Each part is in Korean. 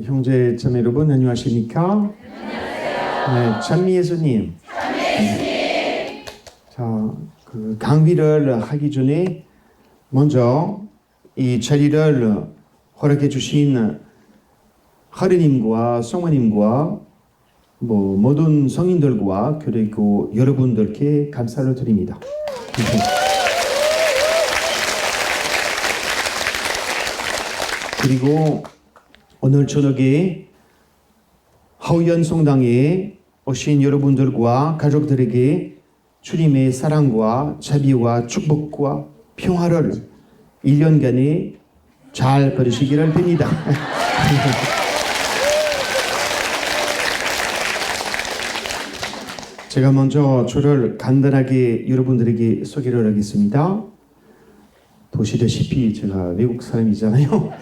형제 자매 여러분 안녕하십니까? 네, 찬미 예수님. 자, 그 강의를 하기 전에 먼저 이 자리를 허락해 주신 하느님과 성모님과 모든 성인들과 그리고 여러분들께 감사를 드립니다. 그리고 오늘 저녁에 하우연 성당에 오신 여러분들과 가족들에게 주님의 사랑과 자비와 축복과 평화를 1년간에 잘 받으시기를 빕니다. 제가 먼저 저를 간단하게 여러분들에게 소개를 하겠습니다. 보시다시피 제가 외국 사람이잖아요.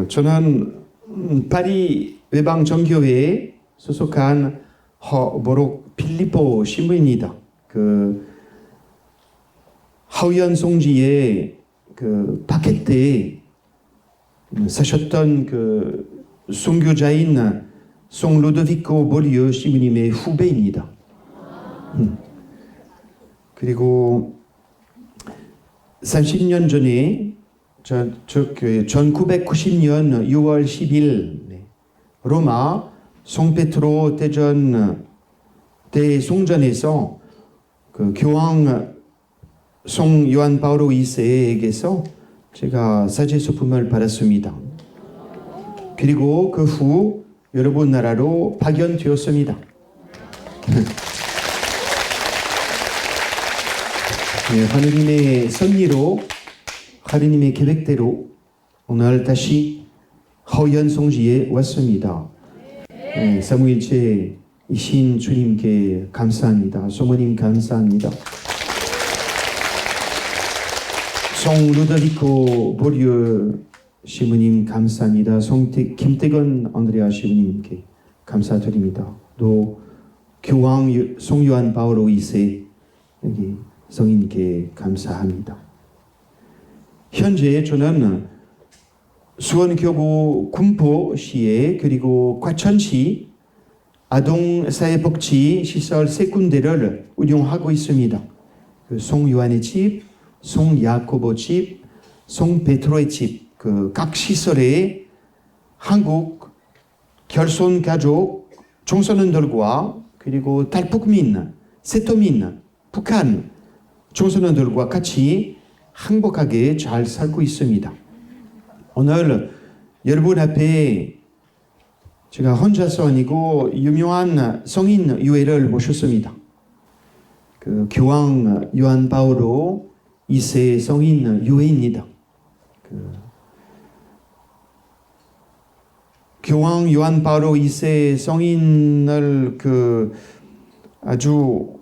저는 파리 외방정교회에 소속한 허보록 필리포 신부입니다. 그 하우연 송지의 그 바켓에 사셨던 그 선교자인 송 루도비코 보리오 신부님의 후배입니다. 그리고 30년 전에 1990년 6월 10일 로마 송페트로 대전 대송전에서 그 교황 송 요한 바오로 2세에게서 제가 사제 소품을 받았습니다. 그리고 그 후 여러분 나라로 파견되었습니다. 네, 하느님의 섭리로 하느님의 계획대로 오늘 다시 하우연 송지에 왔습니다. 네, 사무일체이신 주님께 감사합니다. 소모님 감사합니다. 송 루도비코 보리오 시부님 감사합니다. 김태건 안드레아 시부님께 감사드립니다. 또 교황 송 요한 바오로 2세 여기 성인께 감사합니다. 현재 저는 수원교구 군포시에 그리고 과천시 아동사회복지시설 3군데를 운영하고 있습니다. 송 요한의 집, 송 야코보 집, 송 베드로의 집, 그 각 시설에 한국 결손 가족 청소년들과 그리고 탈북민, 세토민, 북한 청소년들과 같이 행복하게 잘 살고 있습니다. 오늘 여러분 앞에 제가 혼자서 아니고 유명한 성인 유해를 모셨습니다. 그 교황 요한 바오로 2세 성인 유해입니다. 교황 요한 바오로 2세 성인을 아주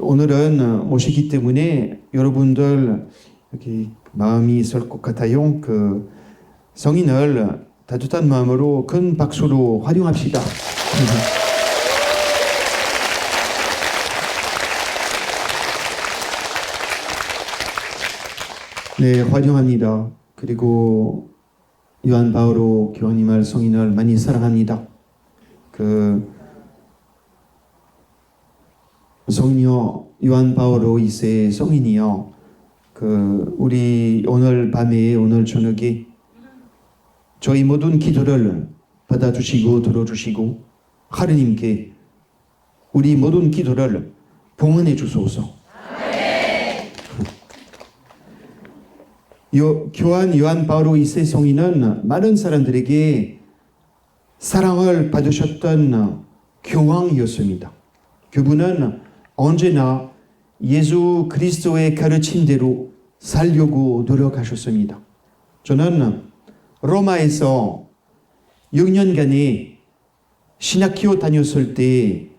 오늘은 모시기 때문에 여러분들 여기 마음이 있을 것 같아요. 그 성인을 따뜻한 마음으로 큰 박수로 환영합시다. 네, 환영합니다. 그리고 요한 바오로 교황님을 성인을 많이 사랑합니다. 성녀 요한 바오로 2세 성인이요. 우리 오늘 밤에 오늘 저녁에 저희 모든 기도를 받아주시고 들어주시고 하느님께 우리 모든 기도를 봉헌해 주소서. 교황 요한 바오로 2세 성인은 많은 사람들에게 사랑을 받으셨던 교황이었습니다. 그분은 언제나 예수 그리스도의 가르침대로 살려고 노력하셨습니다. 저는 로마에서 6년간의 신학교 다녔을 때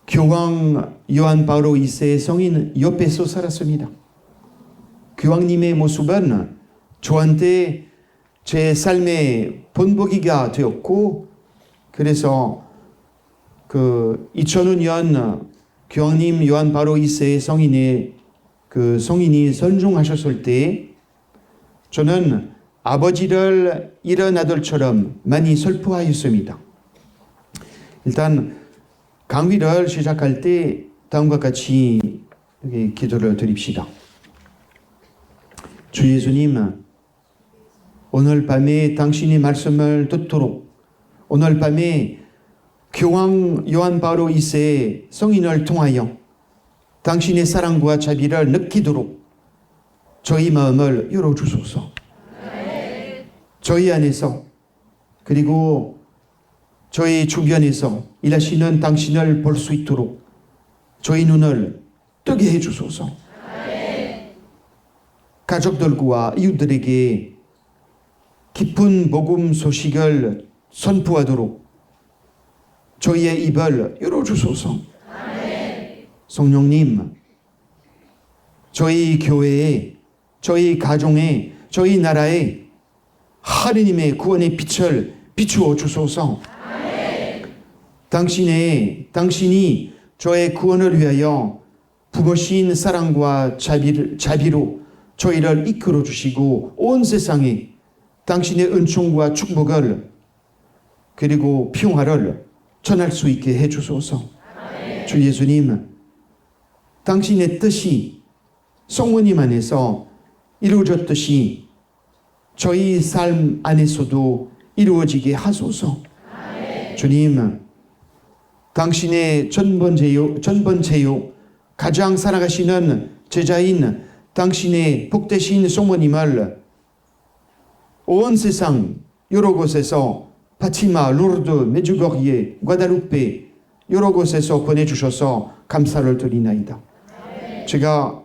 교황 요한 바오로 2세 성인 옆에서 살았습니다. 교황님의 모습은 저한테 제 삶의 본보기가 되었고, 그래서 2005년 교황님 요한 바오로 2세 성인이 선종하셨을 때 저는 아버지를 잃은 아들처럼 많이 슬퍼하였습니다. 일단 강의를 시작할 때 다음과 같이 기도를 드립시다. 주 예수님, 오늘 밤에 당신의 말씀을 듣도록, 오늘 밤에 교황 요한 바오로 2세 성인을 통하여 당신의 사랑과 자비를 느끼도록 저희 마음을 열어주소서. 저희 안에서 그리고 저희 주변에서 일하시는 당신을 볼 수 있도록 저희 눈을 뜨게 해주소서. 가족들과 이웃들에게 깊은 복음 소식을 선포하도록 저희의 입을 열어주소서. 성령님, 저희 교회에, 저희 가정에, 저희 나라에 하느님의 구원의 빛을 비추어 주소서. 당신이 저의 구원을 위하여 부으신 사랑과 자비로 저희를 이끌어 주시고 온 세상에 당신의 은총과 축복을 그리고 평화를 전할 수 있게 해 주소서. 주 예수님, 당신의 뜻이 성모님 안에서 이루어졌듯이 저희 삶 안에서도 이루어지게 하소서. 주님, 당신의 전번제요 가장 사랑하시는 제자인 당신의 복되신 성모님을 온 세상 여러 곳에서 파티마, 루르드, 메주거리에, 과다루페 여러 곳에서 보내주셔서 감사를 드리나이다. 제가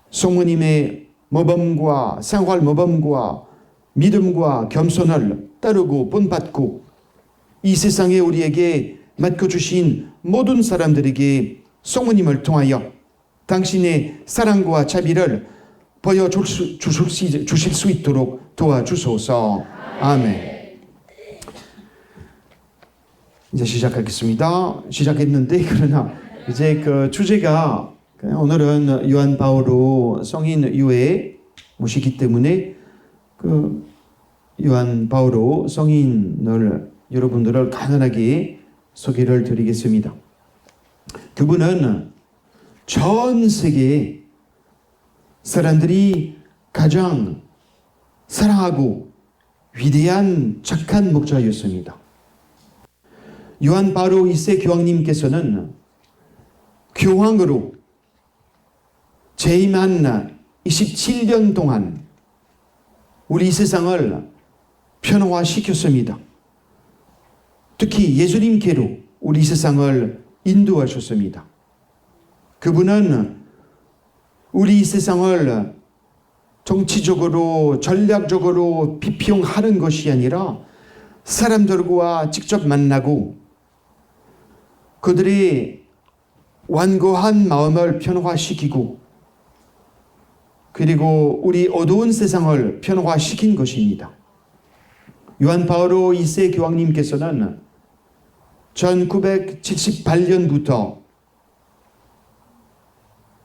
성모님의 모범과 생활 모범과 믿음과 겸손을 따르고 본받고 이 세상에 우리에게 맡겨주신 모든 사람들에게 성모님을 통하여 당신의 사랑과 자비를 보여주실 수 있도록 도와주소서. 아멘. 이제 시작하겠습니다. 시작했는데 그러나 이제 그 주제가 오늘은 요한 바오로 성인 유해 모시기 때문에 그 요한 바오로 성인을 여러분들을 간단하게 소개를 드리겠습니다. 그분은 전 세계 사람들이 가장 사랑하고 위대한 착한 목자였습니다. 요한 바오로 2세 교황님께서는 교황으로 재임한 27년 동안 우리 세상을 변화시켰습니다. 특히 예수님께로 우리 세상을 인도하셨습니다. 그분은 우리 세상을 정치적으로 전략적으로 비평하는 것이 아니라 사람들과 직접 만나고 그들의 완고한 마음을 변화시키고 그리고 우리 어두운 세상을 변화시킨 것입니다. 요한 바오로 2세 교황님께서는 1978년부터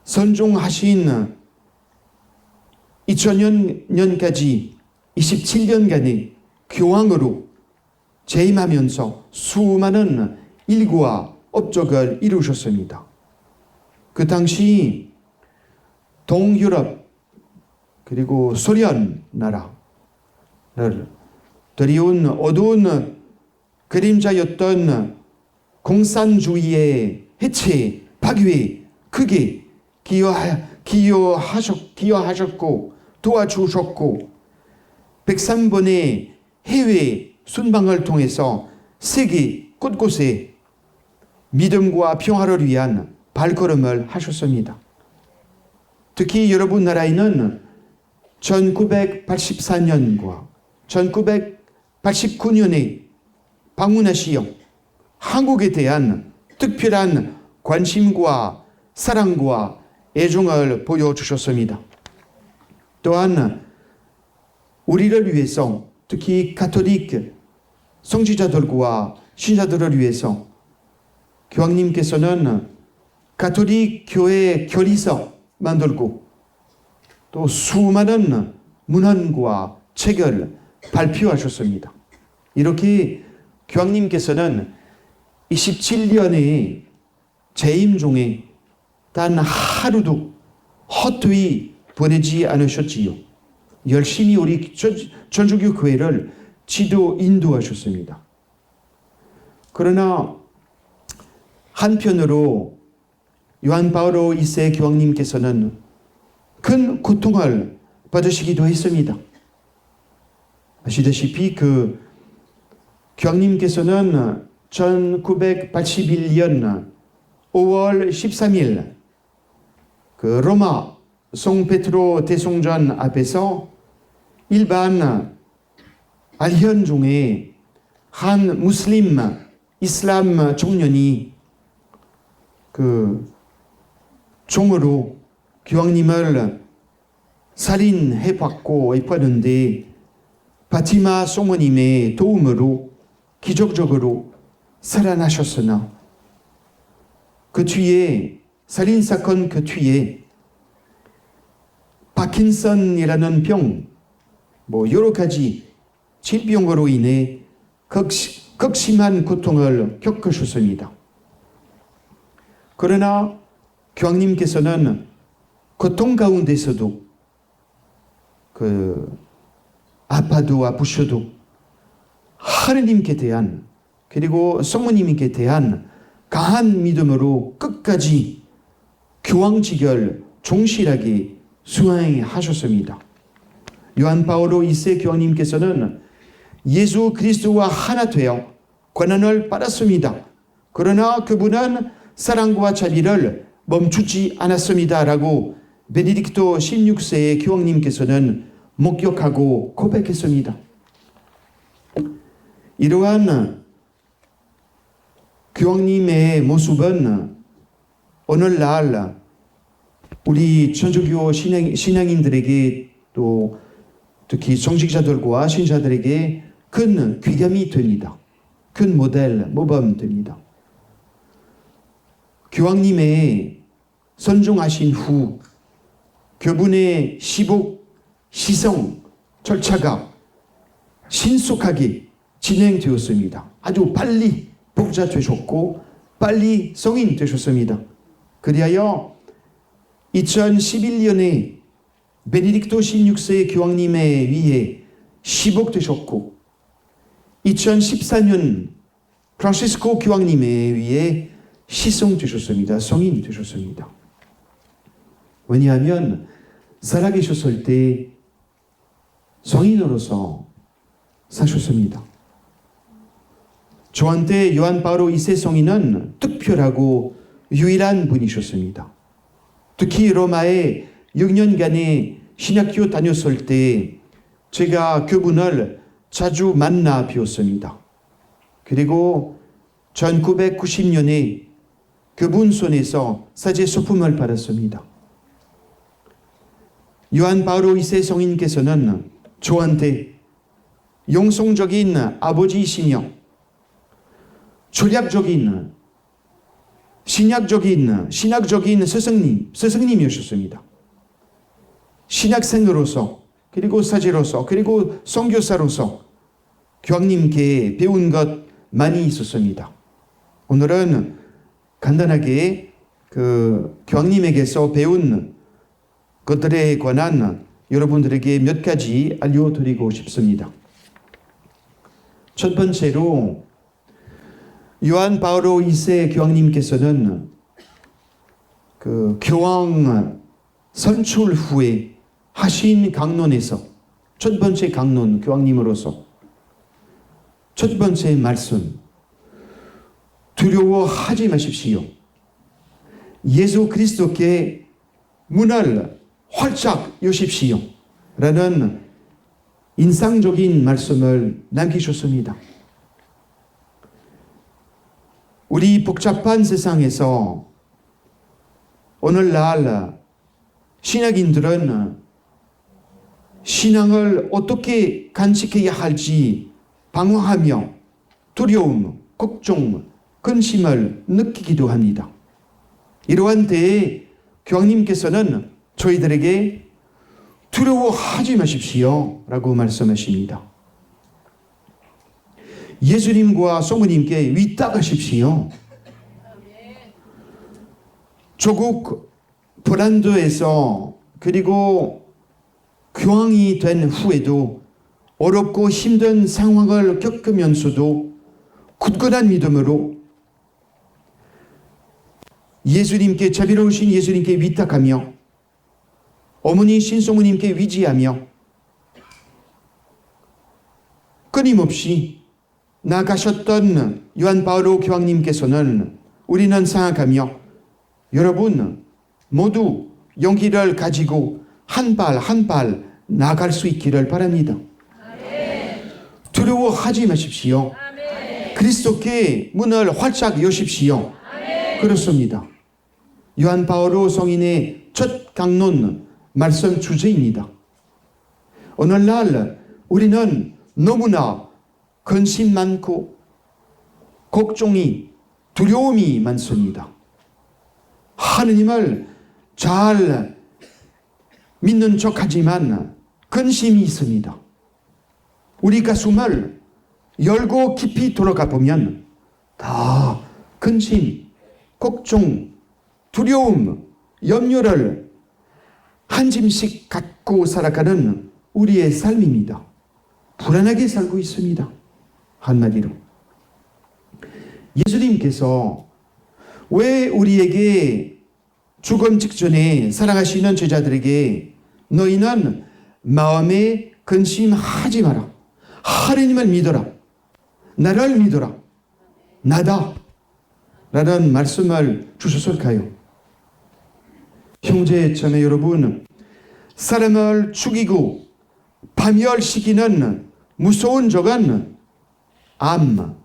선종하신 2000년까지 27년간의 교황으로 재임하면서 수많은 일과 업적을 이루셨습니다. 그 당시 동유럽 그리고 소련 나라를 들이온 어두운 그림자였던 공산주의의 해체, 파괴에 크게 기여하셨고 도와주셨고 103번의 해외 순방을 통해서 세계 곳곳에 믿음과 평화를 위한 발걸음을 하셨습니다. 특히 여러분 나라에는 1984년과 1989년에 방문하시어 한국에 대한 특별한 관심과 사랑과 애정을 보여주셨습니다. 또한 우리를 위해서 특히 가톨릭 성지자들과 신자들을 위해서 교황님께서는 가톨릭 교회 결의서 만들고 또 수많은 문헌과 책을 발표하셨습니다. 이렇게 교황님께서는 27년의 재임 중에 단 하루도 헛되이 보내지 않으셨지요. 열심히 우리 천주교 교회를 지도 인도하셨습니다. 그러나 한편으로 요한 바오로 2세 교황님께서는 큰 고통을 받으시기도 했습니다. 아시다시피 그 교황님께서는 1981년 5월 13일 그 로마 송 베드로 대성전 앞에서 일반 알현 중에 한 무슬림 이슬람 청년이 그 종으로 교황님을 살인해봤고 했는데 바티마 성모님의 도움으로 기적적으로 살아나셨으나 그 뒤에 살인사건 그 뒤에 파킨슨이라는 병, 여러 가지 질병으로 인해 극심한 고통을 겪으셨습니다. 그러나 교황님께서는 고통 가운데서도 아파도 아프셔도 하느님께 대한 그리고 성모님께 대한 강한 믿음으로 끝까지 교황직을 충실하게 수행하셨습니다. 요한 바오로 2세 교황님께서는 예수 그리스도와 하나 되어 권한을 받았습니다. 그러나 그분은 사랑과 자비를 멈추지 않았습니다라고 베네딕토 16세의 교황님께서는 목격하고 고백했습니다. 이러한 교황님의 모습은 오늘날 우리 천주교 신앙인들에게 또 특히 성직자들과 신자들에게 큰 귀감이 됩니다. 큰 모범 됩니다. 교황님의 선종하신 후 그분의 시복, 시성, 절차가 신속하게 진행되었습니다. 아주 빨리 복자 되셨고 빨리 성인 되셨습니다. 그리하여 2011년에 베네딕토 16세 교황님에 의해 시복되셨고 2014년 프란시스코 교황님에 의해 시성되셨습니다. 성인 되셨습니다. 왜냐하면 살아계셨을 때 성인으로서 사셨습니다. 저한테 요한 바오로 2세 성인은 특별하고 유일한 분이셨습니다. 특히 로마에 6년간의 신학교 다녔을 때 제가 그분을 자주 만나 뵈었습니다. 그리고 1990년에 그분 손에서 사제 소품을 받았습니다. 요한 바오로 2세 성인께서는 저한테 영성적인 아버지이시며 전략적인 신학적인 스승님이셨습니다. 신학생으로서 그리고 사제로서 그리고 선교사로서 교황님께 배운 것 많이 있었습니다. 오늘은 간단하게 그 교황님에게서 배운 것들에 관한 여러분들에게 몇 가지 알려드리고 싶습니다. 첫 번째로 요한 바오로 2세 교황님께서는 그 교황 선출 후에 하신 강론에서 첫 번째 강론 교황님으로서 첫 번째 말씀 두려워하지 마십시오. 예수 그리스도께 문을 활짝 여십시오. 라는 인상적인 말씀을 남기셨습니다. 우리 복잡한 세상에서 오늘날 신학인들은 신앙을 어떻게 간직해야 할지 방황하며 두려움, 걱정, 근심을 느끼기도 합니다. 이러한 때에 교황님께서는 저희들에게 두려워하지 마십시오 라고 말씀하십니다. 예수님과 성모님께 위탁하십시오. 조국 포란도에서 그리고 교황이 된 후에도 어렵고 힘든 상황을 겪으면서도 굳건한 믿음으로 예수님께, 자비로우신 예수님께 위탁하며 어머니 신성모님께 위지하며 끊임없이 나가셨던 요한 바오로 교황님께서는 우리는 생각하며 여러분 모두 용기를 가지고 한 발 한 발 나갈 수 있기를 바랍니다. 아멘. 두려워하지 마십시오. 아멘. 그리스도께 문을 활짝 여십시오. 아멘. 그렇습니다. 요한 바오로 성인의 첫 강론 말씀 주제입니다. 오늘날 우리는 너무나 근심 많고 걱정이, 두려움이 많습니다. 하느님을 잘 믿는 척하지만 근심이 있습니다. 우리 가슴을 열고 깊이 들어가 보면 다 근심, 걱정, 두려움, 염려를 한 짐씩 갖고 살아가는 우리의 삶입니다. 불안하게 살고 있습니다. 한마디로 예수님께서 왜 우리에게 죽음 직전에 사랑하시는 제자들에게 너희는 마음에 근심하지 마라, 하느님을 믿어라, 나를 믿어라, 나다 라는 말씀을 주셨을까요? 형제 자매 여러분, 사람을 죽이고 파멸시키는 무서운 적은 암,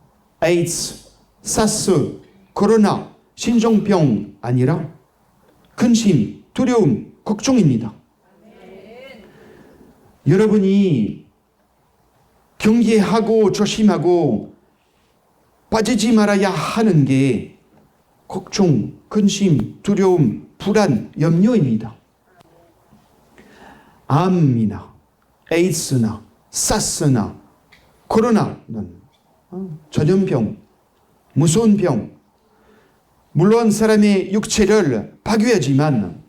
에이드스, 사스, 코로나, 신종병 아니라 근심, 두려움, 걱정입니다. 여러분이 경계하고 조심하고 빠지지 말아야 하는 게 걱정, 근심, 두려움, 불안, 염려입니다. 암이나 에이드스나 사스나 코로나는 전염병, 무서운 병, 물론 사람의 육체를 파괴하지만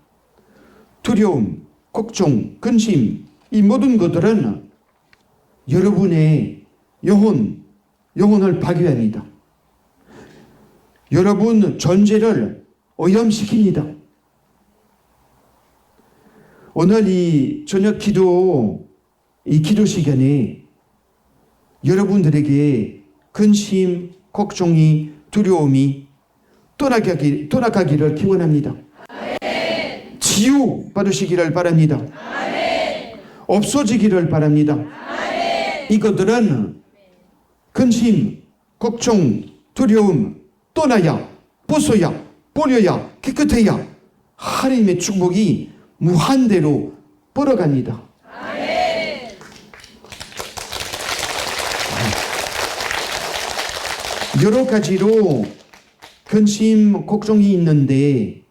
두려움, 걱정, 근심, 이 모든 것들은 여러분의 영혼을 파괴합니다. 여러분 존재를 오염시킵니다. 오늘 이 저녁 기도, 이 기도 시간에 여러분들에게 근심, 걱정이, 두려움이 떠나가기를 기원합니다. 아멘. 치유 받으시기를 바랍니다. 아멘. 없어지기를 바랍니다. 아멘. 이것들은 근심, 걱정, 두려움 떠나야, 벗어야, 버려야, 깨끗해야 하나님의 축복이 무한대로 뻗어갑니다. 아멘. 여러 가지로 근심, 걱정이 있는데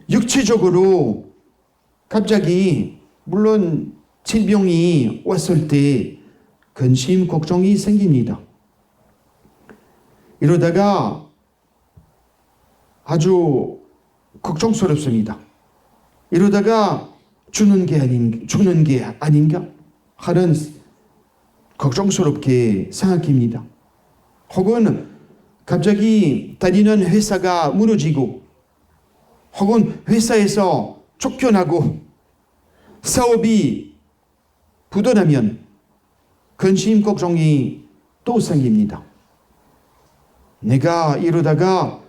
육체적으로 갑자기 물론 질병이 왔을 때 근심, 걱정이 생깁니다. 이러다가 아주 걱정스럽습니다. 이러다가 죽는 게 아닌가 하는 걱정스럽게 생각합니다. 혹은 갑자기 다니는 회사가 무너지고 혹은 회사에서 쫓겨나고 사업이 부도나면 근심 걱정이 또 생깁니다. 내가 이러다가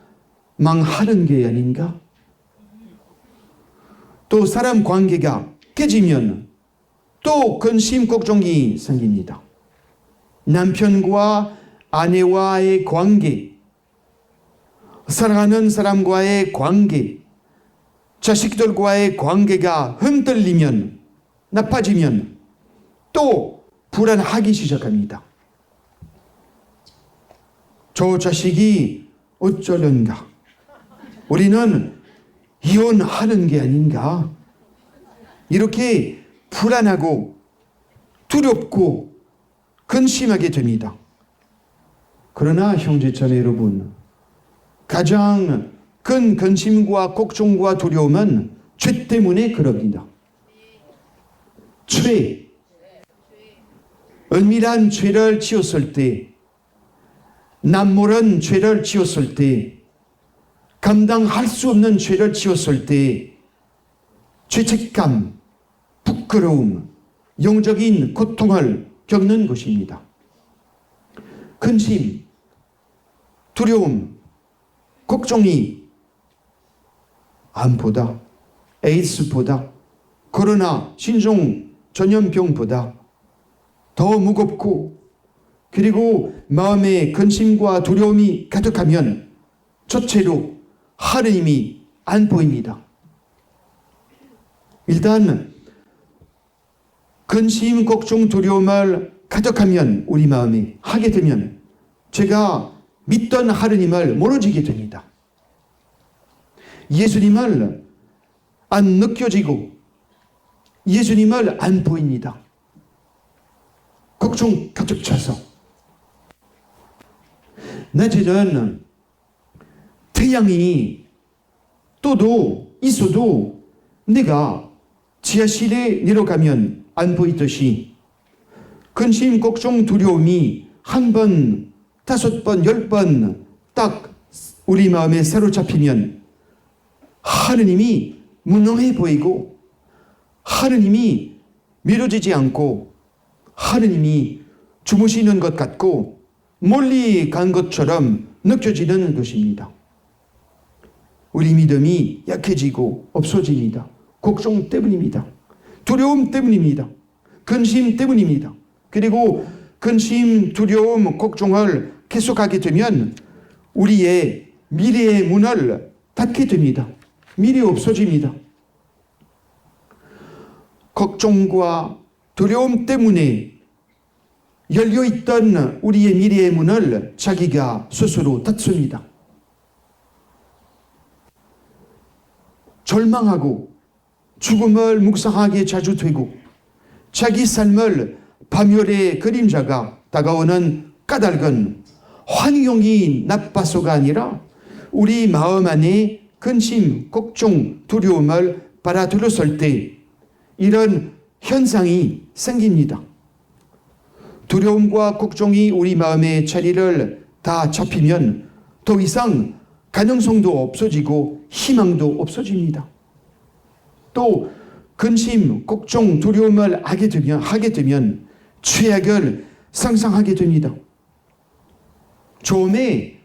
망하는 게 아닌가? 또 사람 관계가 깨지면 또 근심 걱정이 생깁니다. 남편과 아내와의 관계, 사랑하는 사람과의 관계, 자식들과의 관계가 흔들리면, 나빠지면 또 불안하기 시작합니다. 저 자식이 어쩌련가? 우리는 이혼하는 게 아닌가? 이렇게 불안하고 두렵고 근심하게 됩니다. 그러나 형제자매 여러분, 가장 큰 근심과 걱정과 두려움은 죄 때문에 그럽니다. 죄. 은밀한 죄를 지었을 때, 남모른 죄를 지었을 때, 감당할 수 없는 죄를 지었을 때 죄책감, 부끄러움, 영적인 고통을 겪는 것입니다. 근심, 두려움, 걱정이 암보다, 에이즈보다, 코로나 신종 전염병보다 더 무겁고, 그리고 마음에 근심과 두려움이 가득하면 첫째로 하느님이 안 보입니다. 일단 근심, 걱정, 두려움을 가득하면, 우리 마음에 하게 되면 제가 믿던 하느님을 멀어지게 됩니다. 예수님을 안 느껴지고 예수님을 안 보입니다. 걱정 가득 차서. 낮에는 태양이 떠도 있어도 내가 지하실에 내려가면 안 보이듯이 근심, 걱정, 두려움이 한 번, 5번, 10번 딱 우리 마음에 사로잡히면 하느님이 무능해 보이고, 하느님이 미뤄지지 않고, 하느님이 주무시는 것 같고 멀리 간 것처럼 느껴지는 것입니다. 우리 믿음이 약해지고 없어집니다. 걱정 때문입니다. 두려움 때문입니다. 근심 때문입니다. 그리고 근심, 두려움, 걱정을 계속하게 되면 우리의 미래의 문을 닫게 됩니다. 미래 없어집니다. 걱정과 두려움 때문에 열려있던 우리의 미래의 문을 자기가 스스로 닫습니다. 절망하고 죽음을 묵상하게 자주 되고, 자기 삶을 파멸의 그림자가 다가오는 까닭은 환경이 나빠서가 아니라 우리 마음 안에 근심, 걱정, 두려움을 받아들였을 때 이런 현상이 생깁니다. 두려움과 걱정이 우리 마음의 자리를 다 잡히면 더 이상 가능성도 없어지고 희망도 없어집니다. 또 근심, 걱정, 두려움을 하게 되면 죄악을 상상하게 됩니다. 처음에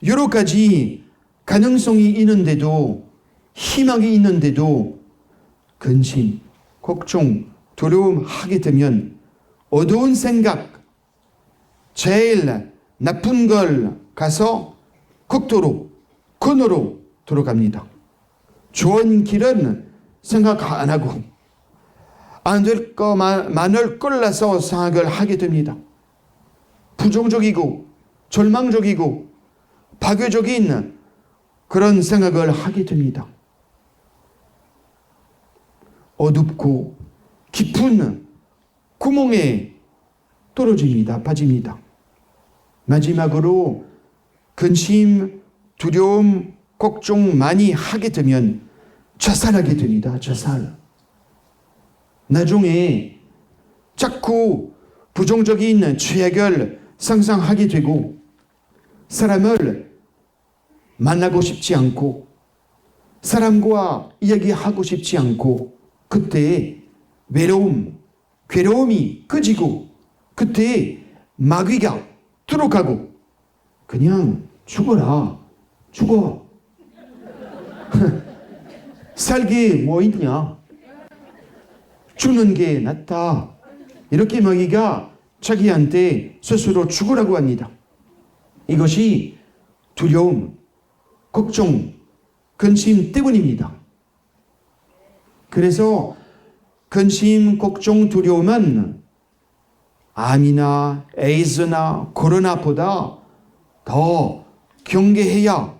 여러 가지 가능성이 있는데도, 희망이 있는데도 근심, 걱정, 두려움 하게 되면 어두운 생각, 제일 나쁜 걸 가서 극도로, 근으로 들어갑니다. 좋은 길은 생각 안 하고 안 될 것만을 끌어서 생각을 하게 됩니다. 부정적이고 절망적이고 파괴적인 그런 생각을 하게 됩니다. 어둡고 깊은 구멍에 떨어집니다. 빠집니다. 마지막으로 근심, 두려움, 걱정 많이 하게 되면 자살하게 됩니다. 자살. 나중에 자꾸 부정적인 죄악을 상상하게 되고 사람을 만나고 싶지 않고 사람과 이야기하고 싶지 않고 그때 외로움, 괴로움이 커지고 그때 마귀가 들어가고 그냥 죽어라. 죽어. 살게 뭐 있냐. 죽는 게 낫다. 이렇게 마귀가 자기한테 스스로 죽으라고 합니다. 이것이 두려움, 걱정, 근심 때문입니다. 그래서 근심, 걱정, 두려움은 암이나 에이즈나 코로나보다 더 경계해야,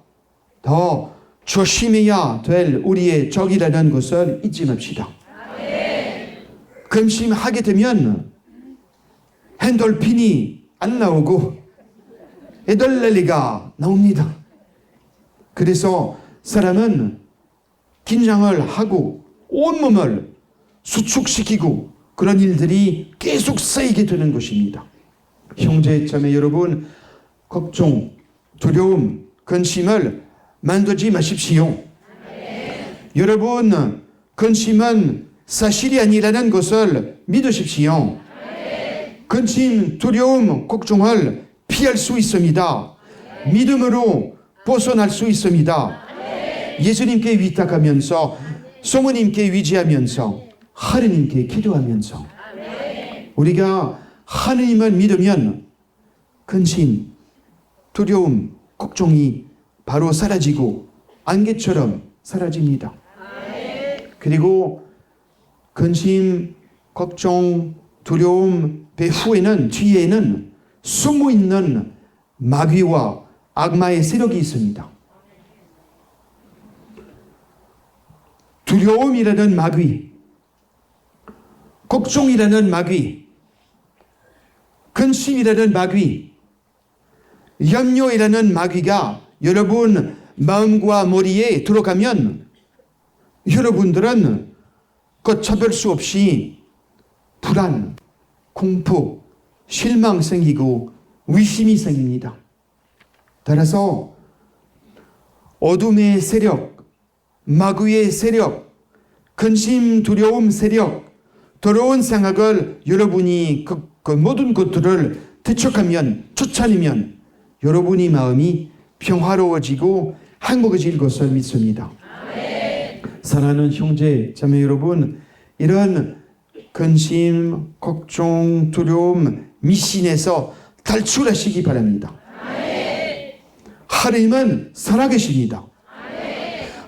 더 조심해야 될 우리의 적이라는 것을 잊지 맙시다. 근심하게 되면 엔돌핀이 안 나오고 에덜렐리가 나옵니다. 그래서 사람은 긴장을 하고 온몸을 수축시키고 그런 일들이 계속 쌓이게 되는 것입니다. 형제 자매 여러분, 걱정, 두려움, 근심을 만들지 마십시오. 여러분, 근심은 사실이 아니라는 것을 믿으십시오. 근심, 두려움, 걱정을 피할 수 있습니다. 믿음으로 벗어날 수 있습니다. 예수님께 위탁하면서, 성모님께 위지하면서, 하느님께 기도하면서 우리가 하느님을 믿으면 근심, 두려움, 걱정이 바로 사라지고 안개처럼 사라집니다. 그리고 근심, 걱정, 두려움 배후에는, 뒤에는 숨어있는 마귀와 악마의 세력이 있습니다. 두려움이라는 마귀, 걱정이라는 마귀, 근심이라는 마귀, 염려이라는 마귀가 여러분 마음과 머리에 들어가면 여러분들은 걷잡을 수 없이 불안, 공포, 실망 생기고 의심이 생깁니다. 따라서 어둠의 세력, 마귀의 세력, 근심, 두려움 세력, 더러운 생각을 여러분이 그 모든 것들을 대척하면, 쫓아내면 여러분의 마음이 평화로워지고 행복해질 것을 믿습니다. 사랑하는 형제, 자매 여러분, 이런 근심, 걱정, 두려움, 미신에서 탈출하시기 바랍니다. 하느님은 살아계십니다.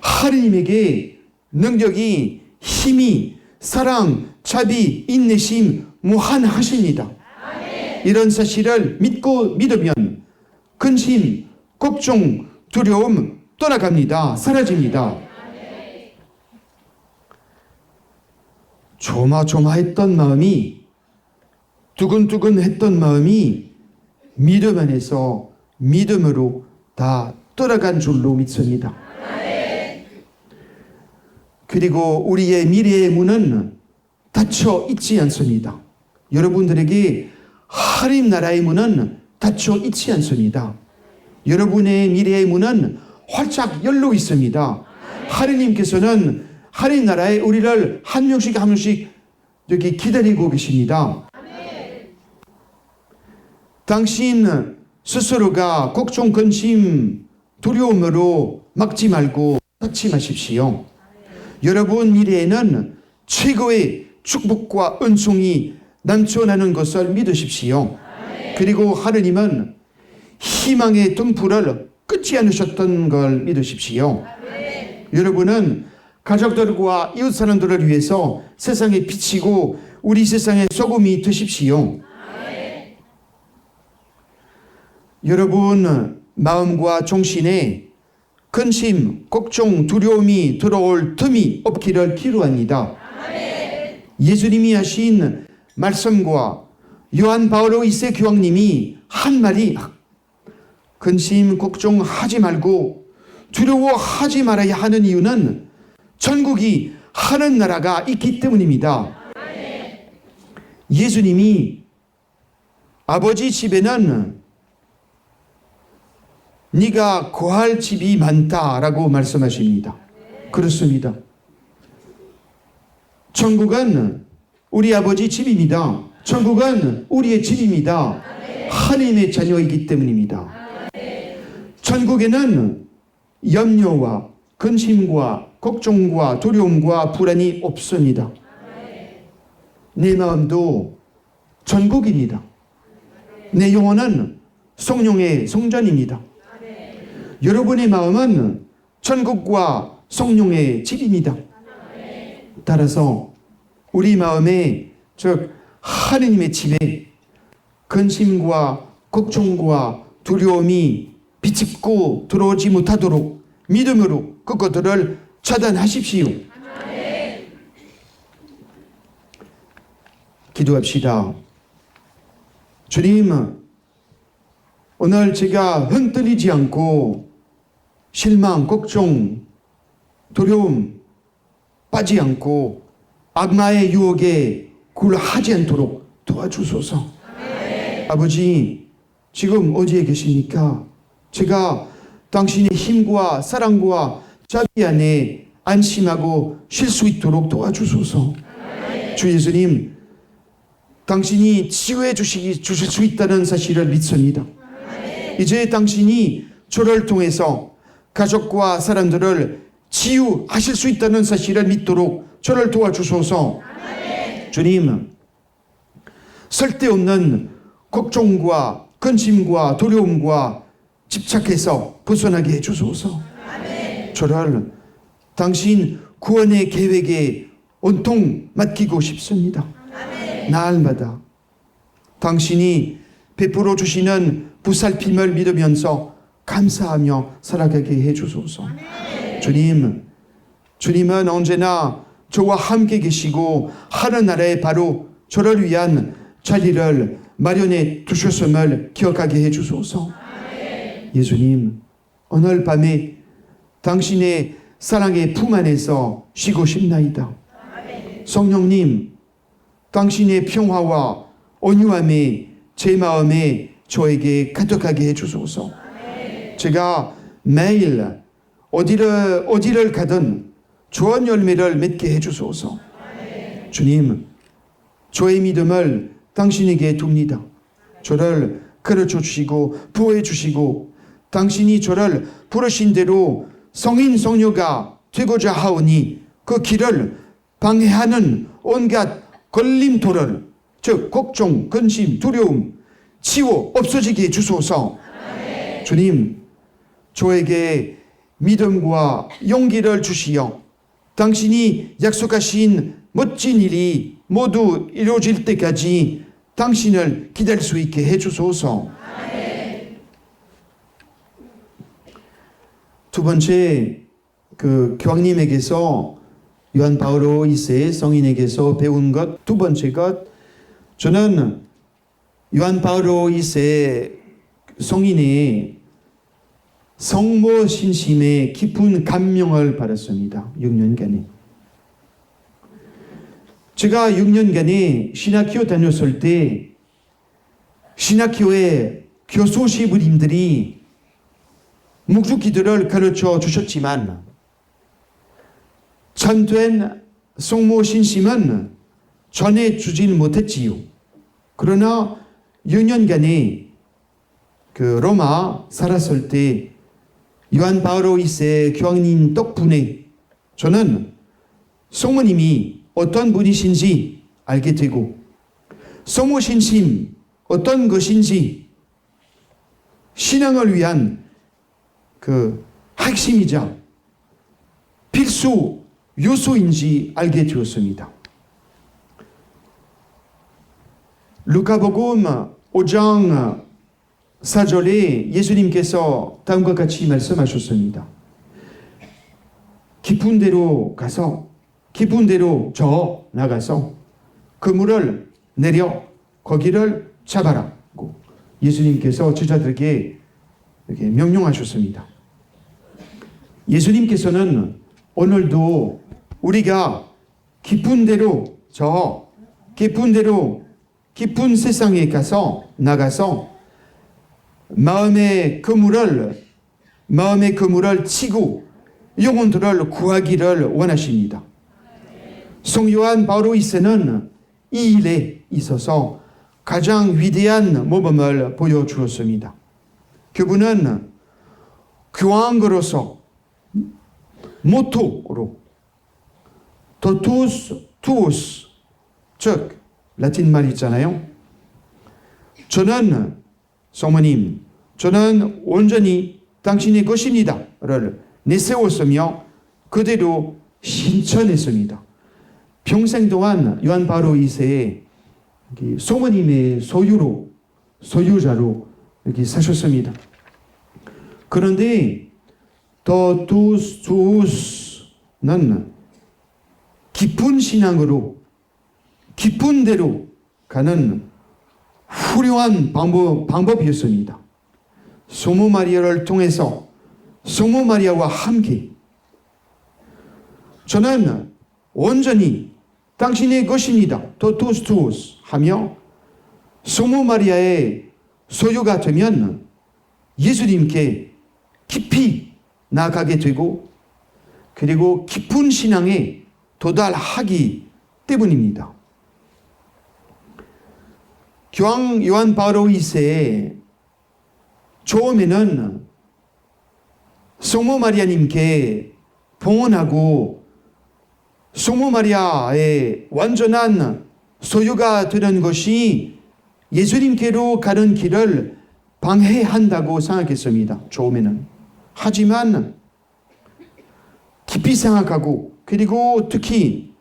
하느님에게 능력이, 힘이, 사랑, 자비, 인내심 무한하십니다. 이런 사실을 믿고 믿으면 근심, 걱정, 두려움 떠나갑니다. 사라집니다. 조마조마했던 마음이, 두근두근했던 마음이 믿음 안에서 믿음으로 다 떠나간 줄로 믿습니다. 그리고 우리의 미래의 문은 닫혀 있지 않습니다. 여러분들에게 하나님 나라의 문은 닫혀 있지 않습니다. 여러분의 미래의 문은 활짝 열려 있습니다. 하느님께서는 하나님 나라에 우리를 한 명씩 한 명씩 여기 기다리고 계십니다. 당신 스스로가 걱정, 근심, 두려움으로 막지 말고 닫지 마십시오. 여러분 미래에는 최고의 축복과 은총이 넘쳐나는 것을 믿으십시오. 그리고 하느님은 희망의 등불을 끄지 않으셨던 걸 믿으십시오. 여러분은 가족들과 이웃 사람들을 위해서 세상에 비치고 우리 세상의 소금이 되십시오. 여러분 마음과 정신에 근심, 걱정, 두려움이 들어올 틈이 없기를 기도합니다. 예수님이 하신 말씀과 요한 바오로 2세 교황님이 한 말이 근심, 걱정하지 말고 두려워하지 말아야 하는 이유는 전국이 하는 나라가 있기 때문입니다. 예수님이 아버지 집에는 네가 거할 집이 많다라고 말씀하십니다. 그렇습니다. 천국은 우리 아버지 집입니다. 천국은 우리의 집입니다. 하나님의 자녀이기 때문입니다. 천국에는 염려와 근심과 걱정과 두려움과 불안이 없습니다. 내 마음도 천국입니다. 내 영혼은 성령의 성전입니다. 여러분의 마음은 천국과 성령의 집입니다. 따라서 우리 마음에, 즉 하느님의 집에 근심과 걱정과 두려움이 비집고 들어오지 못하도록 믿음으로 그것들을 차단하십시오. 기도합시다. 주님, 오늘 제가 흔들리지 않고 실망, 걱정, 두려움 빠지 않고 악마의 유혹에 굴하지 않도록 도와주소서. 아버지, 지금 어디에 계십니까? 제가 당신의 힘과 사랑과 자비 안에 안심하고 쉴 수 있도록 도와주소서. 주 예수님, 당신이 치유해 주실 수 있다는 사실을 믿습니다. 이제 당신이 저를 통해서 가족과 사람들을 치유하실 수 있다는 사실을 믿도록 저를 도와주소서. 주님, 쓸데없는 걱정과 근심과 두려움과 집착해서 벗어나게 해주소서. 저를 당신 구원의 계획에 온통 맡기고 싶습니다. 날마다 당신이 베풀어 주시는 보살핌을 믿으면서 감사하며 살아가게 해주소서. 주님은 언제나 저와 함께 계시고 하늘나라에 바로 저를 위한 자리를 마련해 두셨음을 기억하게 해주소서. 예수님, 오늘 밤에 당신의 사랑의 품 안에서 쉬고 싶나이다. 성령님, 당신의 평화와 온유함이 제 마음에 저에게 가득하게 해주소서. 제가 매일 어디를 가든 좋은 열매를 맺게 해주소서. 주님, 저의 믿음을 당신에게 둡니다. 저를 가르쳐 주시고 보호해 주시고 당신이 저를 부르신 대로 성인 성녀가 되고자 하오니 그 길을 방해하는 온갖 걸림돌을, 즉 걱정, 근심, 두려움 치워 없어지게 해주소서. 주님, 저에게 믿음과 용기를 주시어 당신이 약속하신 멋진 일이 모두 이루어질 때까지 당신을 기다릴 수 있게 해주소서. 두 번째, 교황님에게서 요한 바오로 2세 성인에게서 배운 것, 두 번째 것, 저는 요한 바오로 2세 성인의 성모 신심에 깊은 감명을 받았습니다. 6년간에. 제가 6년간에 신학교 다녔을 때 신학교의 교수시부님들이 묵주기도를 가르쳐 주셨지만 참된 성모 신심은 전해주질 못했지요. 그러나 6년간에 로마 살았을 때 요한 바오로 2세 교황님 덕분에 저는 성모님이 어떤 분이신지 알게 되고 성모 신심 어떤 것인지 신앙을 위한 핵심이자 필수 요소인지 알게 되었습니다. 루카복음 5장 4절에 예수님께서 다음과 같이 말씀하셨습니다. 깊은 데로 저 나가서 그물을 내려 거기를 잡아라고 예수님께서 제자들에게 이렇게 명령하셨습니다. 예수님께서는 오늘도 우리가 깊은 세상에 나가서 마음의 그물을 치고 영혼들을 구하기를 원하십니다. 성요한 바오로 2세는 이 일에 있어서 가장 위대한 모범을 보여주었습니다. 그분은 교황으로서 모토로 totus tuus, 즉 라틴 말 있잖아요. 저는 성모님, 저는 온전히 당신의 것입니다를 내세웠으며 그대로 신천했습니다. 평생 동안 요한 바오로 2세의 성모님의 소유자로 이렇게 사셨습니다. 그런데 totus tuus는 깊은 신앙으로 깊은 데로 가는 훌륭한 방법이었습니다. 성모 마리아를 통해서 성모 마리아와 함께 저는 온전히 당신의 것입니다. 토투스 투스 하며 성모 마리아의 소유가 되면 예수님께 깊이 나아가게 되고 그리고 깊은 신앙에 도달하기 때문입니다. 교황 요한 바오로 2세 처음에는 성모 마리아님께 봉헌하고 성모 마리아의 완전한 소유가 되는 것이 예수님께로 가는 길을 방해한다고 생각했습니다. 처음에는. 하지만 깊이 생각하고 그리고 특히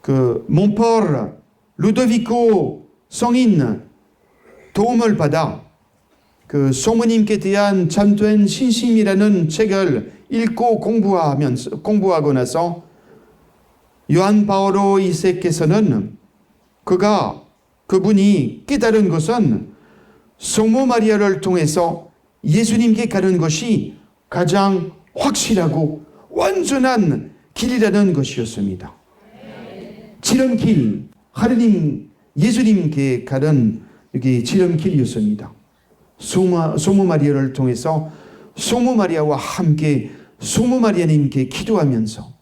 그 몬포르 루도비코 성인 도움을 받아 그 성모님께 대한 참된 신심이라는 책을 읽고 공부하고 나서 요한 바오로 2세께서는 그분이 깨달은 것은 성모 마리아를 통해서 예수님께 가는 것이 가장 확실하고 완전한 길이라는 것이었습니다. 지름길, 하느님 예수님께 가는 여기 지름길이었습니다. 성모 마리아를 통해서 성모 마리아와 함께 성모 마리아님께 기도하면서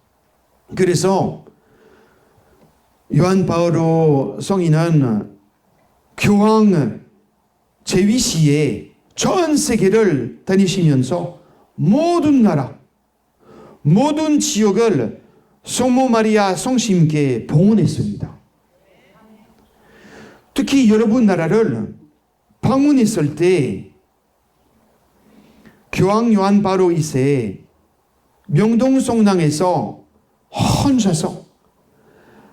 그래서 요한 바오로 성인은 교황 제위시에 전 세계를 다니시면서 모든 나라, 모든 지역을 성모 마리아 성심께 봉헌했습니다. 특히 여러분 나라를 방문했을 때 교황 요한 바오로 2세 명동 성당에서 혼자서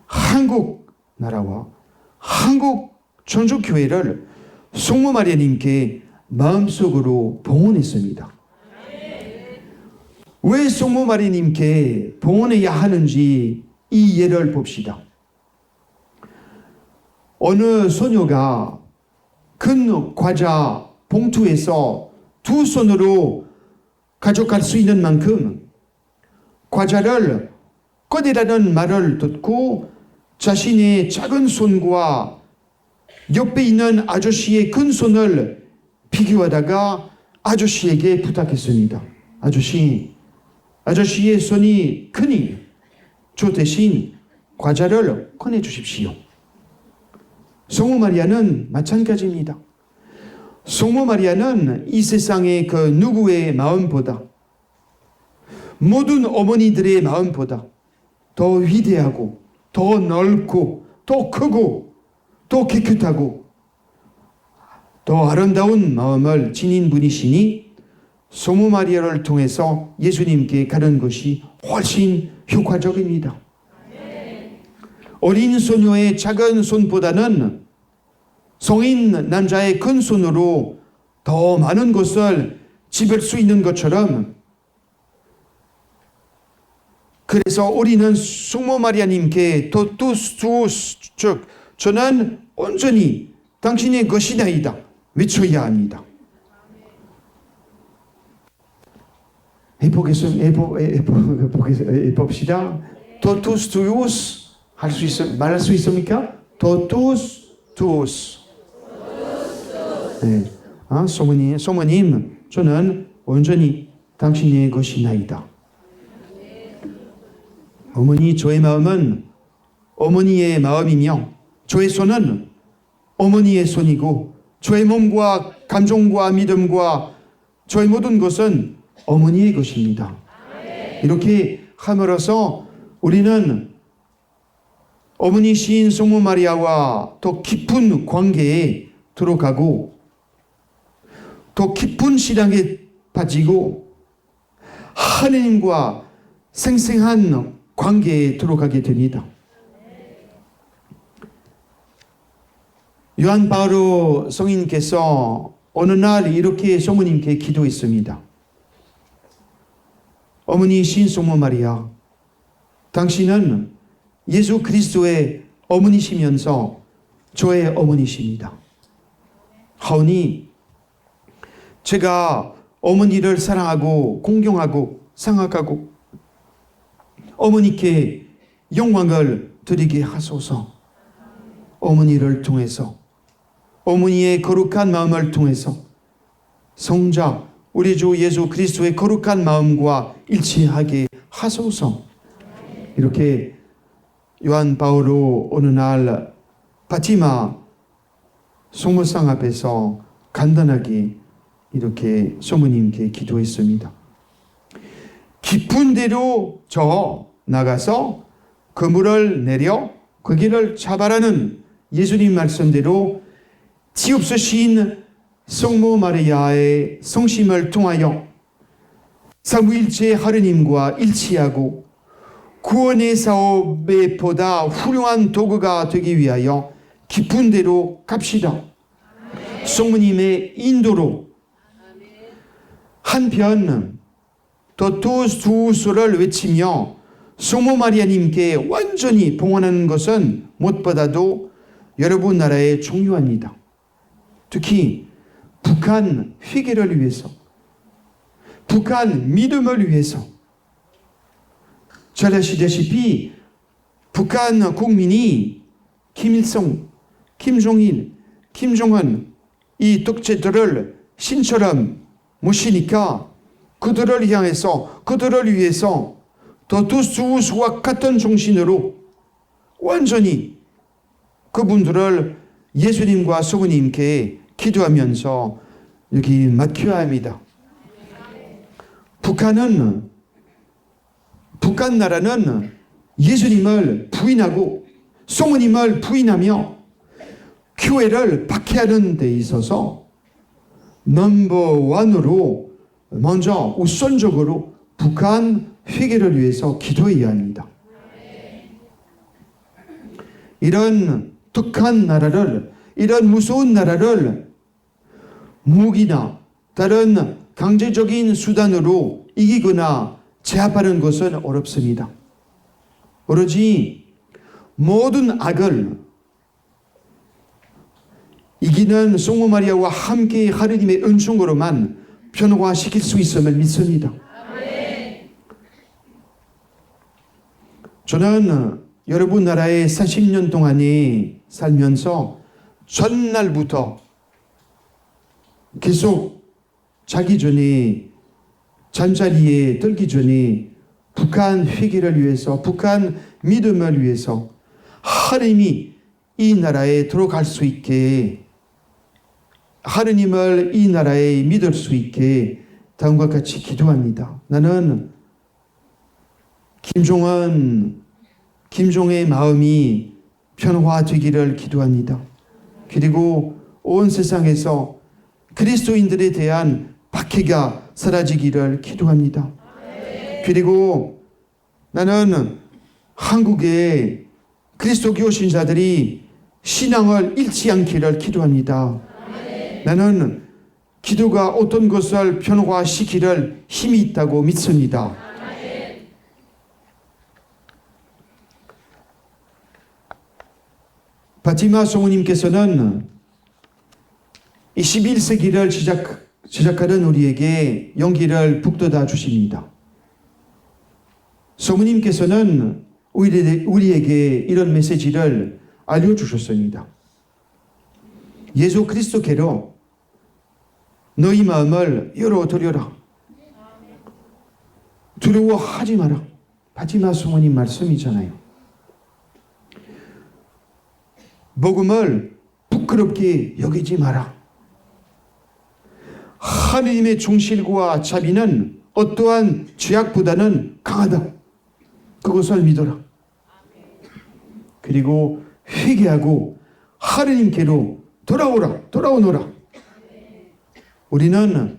한국 나라와 한국 천주교회를 성모 마리아님께 마음속으로 봉헌했습니다. 왜 성모 마리아님께 봉헌해야 하는지 이 예를 봅시다. 어느 소녀가 큰 과자 봉투에서 두 손으로 가져갈 수 있는 만큼 과자를 꺼내라는 말을 듣고 자신의 작은 손과 옆에 있는 아저씨의 큰 손을 비교하다가 아저씨에게 부탁했습니다. 아저씨의 손이 크니 저 대신 과자를 꺼내주십시오. 성모 마리아는 마찬가지입니다. 성모 마리아는 이 세상의 그 누구의 마음보다 모든 어머니들의 마음보다 더 위대하고 더 넓고 더 크고 더 깨끗하고 더 아름다운 마음을 지닌 분이시니 성모 마리아를 통해서 예수님께 가는 것이 훨씬 효과적입니다. 어린 소녀의 작은 손보다는 성인 남자의 큰 손으로 더 많은 것을 집을 수 있는 것처럼 그래서 우리는 성모 마리아님께 즉 저는 온전히 당신의 것이나이다 외쳐야 합니다. 해봅시다. 토투스 투스 말할 수 있습니까? 토투스 투스. 네. 소모님, 저는 온전히 당신의 것이나이다. 어머니, 저의 마음은 어머니의 마음이며 저의 손은 어머니의 손이고 저의 몸과 감정과 믿음과 저의 모든 것은 어머니의 것입니다. 이렇게 함으로써 우리는 어머니신 성모 마리아와 더 깊은 관계에 들어가고 더 깊은 신앙에 빠지고 하느님과 생생한 관계에 들어가게 됩니다. 요한 바오로 성인께서 어느 날 이렇게 성모님께 기도했습니다. 어머니이신 성모 마리아, 당신은 예수 그리스도의 어머니시면서 저의 어머니십니다. 하오니 제가 어머니를 사랑하고 공경하고 생각하고 어머니께 영광을 드리게 하소서. 어머니를 통해서, 어머니의 거룩한 마음을 통해서 성자 우리 주 예수 그리스도의 거룩한 마음과 일치하게 하소서. 이렇게 요한 바오로 어느 날 파티마 성모상 앞에서 간단하게 이렇게 성모님께 기도했습니다. 깊은 데로 저 나가서 그물을 내려 고기를 잡아라는 예수님 말씀대로 지없으신 성모 마리아의 성심을 통하여 삼위일체 하느님과 일치하고 구원의 사업에 보다 훌륭한 도구가 되기 위하여 깊은 데로 갑시다. 성모님의 인도로 한편 도토수소를 외치며 성모 마리아님께 완전히 봉헌하는 것은 무엇보다도 여러분 나라에 중요합니다. 특히 북한 회개를 위해서, 북한 믿음을 위해서. 잘 아시다시피 북한 국민이 김일성, 김정일, 김정은 이 독재들을 신처럼 모시니까 그들을 향해서, 그들을 위해서 도토수수와 같은 정신으로 완전히 그분들을 예수님과 성모님께 기도하면서 여기 맡겨야 합니다. 북한 나라는 예수님을 부인하고 성모님을 부인하며 교회를 박해하는 데 있어서 넘버원으로 먼저 우선적으로 북한 회개를 위해서 기도해야 합니다. 이런 독한 나라를, 이런 무서운 나라를 무기나 다른 강제적인 수단으로 이기거나 제압하는 것은 어렵습니다. 오로지 모든 악을 이기는 성모 마리아와 함께 하느님의 은총으로만 변화시킬 수 있음을 믿습니다. 저는 여러분 나라에 40년 동안에 살면서 전날부터 계속 자기 전에 잠자리에 들기 전에 북한 회개를 위해서, 북한 믿음을 위해서 하느님이 이 나라에 들어갈 수 있게, 하느님을 이 나라에 믿을 수 있게 다음과 같이 기도합니다. 나는 김종의 마음이 변화되기를 기도합니다. 그리고 온 세상에서 그리스도인들에 대한 박해가 사라지기를 기도합니다. 그리고 나는 한국의 그리스도교 신자들이 신앙을 잃지 않기를 기도합니다. 나는 기도가 어떤 것을 변화시키를 힘이 있다고 믿습니다. 파티마 성모님께서는 21세기를 시작하는 우리에게 용기를 북돋아 주십니다. 성모님께서는 우리에게 이런 메시지를 알려주셨습니다. 예수 그리스도께로 너희 마음을 열어드려라. 두려워하지 마라. 파티마 성모님 말씀이잖아요. 복음을 부끄럽게 여기지 마라. 하느님의 중실과 자비는 어떠한 죄악보다는 강하다. 그것을 믿어라. 그리고 회개하고 하느님께로 돌아오너라. 우리는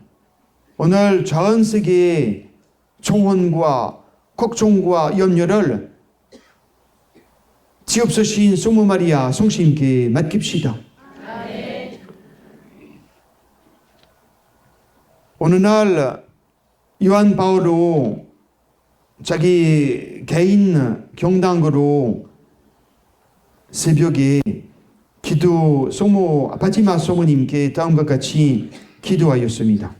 오늘 전 세계의 종언과 걱정과 염려를 지없으신 성모 마리아 성심께 맡깁시다. 어느 날 요한 바오로 자기 개인 경당으로 새벽에 바티마 성모님께 다음과 같이 기도하였습니다.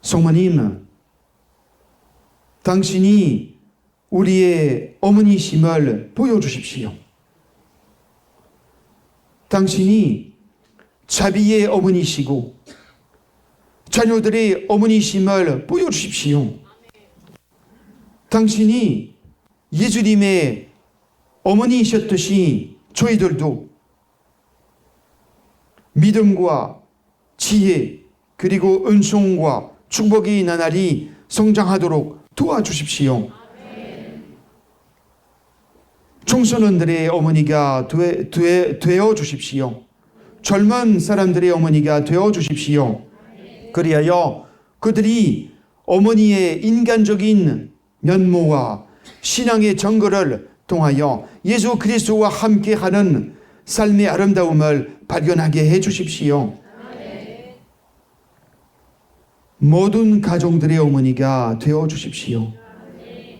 성모님, 당신이 우리의 어머니심을 보여주십시오. 당신이 자비의 어머니시고 자녀들의 어머니심을 보여주십시오. 당신이 예수님의 어머니이셨듯이 저희들도 믿음과 지혜 그리고 은총과 축복이 나날이 성장하도록 도와주십시오. 청소년들의 어머니가 되어 주십시오. 젊은 사람들의 어머니가 되어 주십시오. 그리하여 그들이 어머니의 인간적인 면모와 신앙의 정글을 통하여 예수 그리스도와 함께하는 삶의 아름다움을 발견하게 해 주십시오. 모든 가정들의 어머니가 되어 주십시오.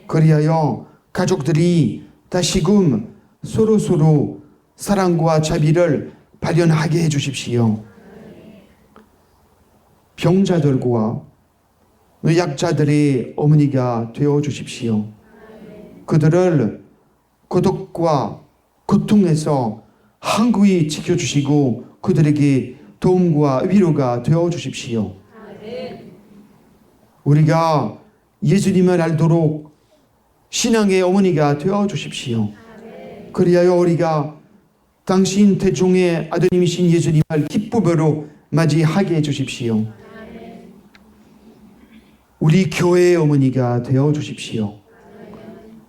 그리하여 가족들이 다시금 서로 사랑과 자비를 발견하게 해 주십시오. 병자들과 약자들의 어머니가 되어 주십시오. 그들을 고독과 고통에서 항구히 지켜주시고 그들에게 도움과 위로가 되어 주십시오. 우리가 예수님을 알도록 신앙의 어머니가 되어 주십시오. 그리하여 우리가 당신 태중의 아드님이신 예수님을 기쁨으로 맞이하게 해 주십시오. 우리 교회의 어머니가 되어 주십시오.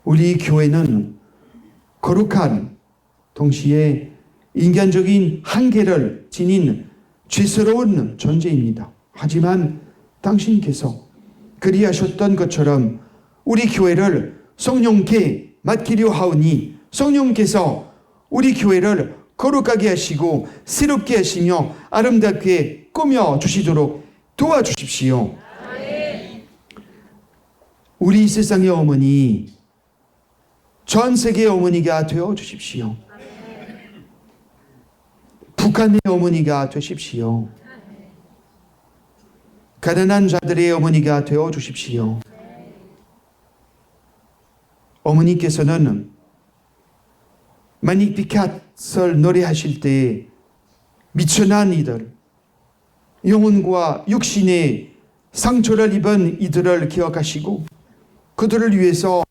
우리 교회는 거룩한 동시에 인간적인 한계를 지닌 죄스러운 존재입니다. 하지만 당신께서 그리하셨던 것처럼 우리 교회를 성령께 맡기려 하오니 성령께서 우리 교회를 거룩하게 하시고 새롭게 하시며 아름답게 꾸며 주시도록 도와주십시오. 우리 세상의 어머니, 전 세계의 어머니가 되어 주십시오. 북한의 어머니가 되십시오. 가난한 자들의 어머니가 되어 주십시오. 어머니께서는 마니피캇을 노래하실 때 미천한 이들, 영혼과 육신의 상처를 입은 이들을 기억하시고 그들을 위해서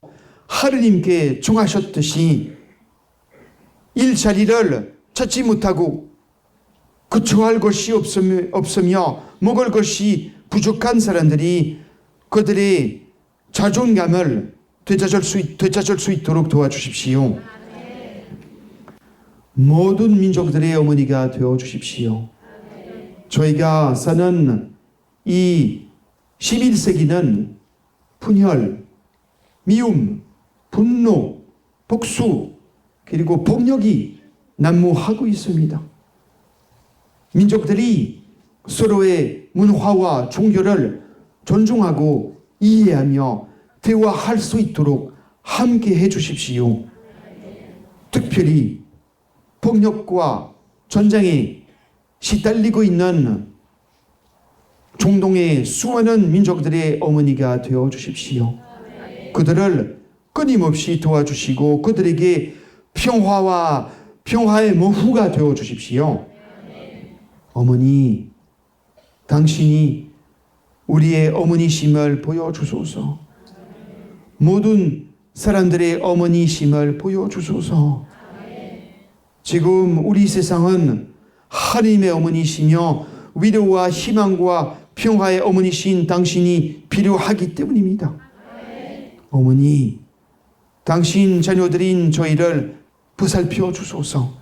하느님께 종하셨듯이 일자리를 찾지 못하고 거처할 것이 없으며 먹을 것이 부족한 사람들이 그들의 자존감을 되찾을 수 있도록 도와주십시오. 모든 민족들의 어머니가 되어주십시오. 저희가 사는 이 11세기는 분열, 미움, 분노, 복수 그리고 폭력이 난무하고 있습니다. 민족들이 서로의 문화와 종교를 존중하고 이해하며 대화할 수 있도록 함께 해주십시오. 특별히 폭력과 전쟁에 시달리고 있는 중동의 수많은 민족들의 어머니가 되어주십시오. 그들을 끊임없이 도와주시고 그들에게 평화의 모후가 되어주십시오. 어머니, 당신이 우리의 어머니심을 보여주소서. 모든 사람들의 어머니심을 보여주소서. 지금 우리 세상은 하나님의 어머니시며 위로와 희망과 평화의 어머니신 당신이 필요하기 때문입니다. 어머니, 당신 자녀들인 저희를 보살펴 주소서.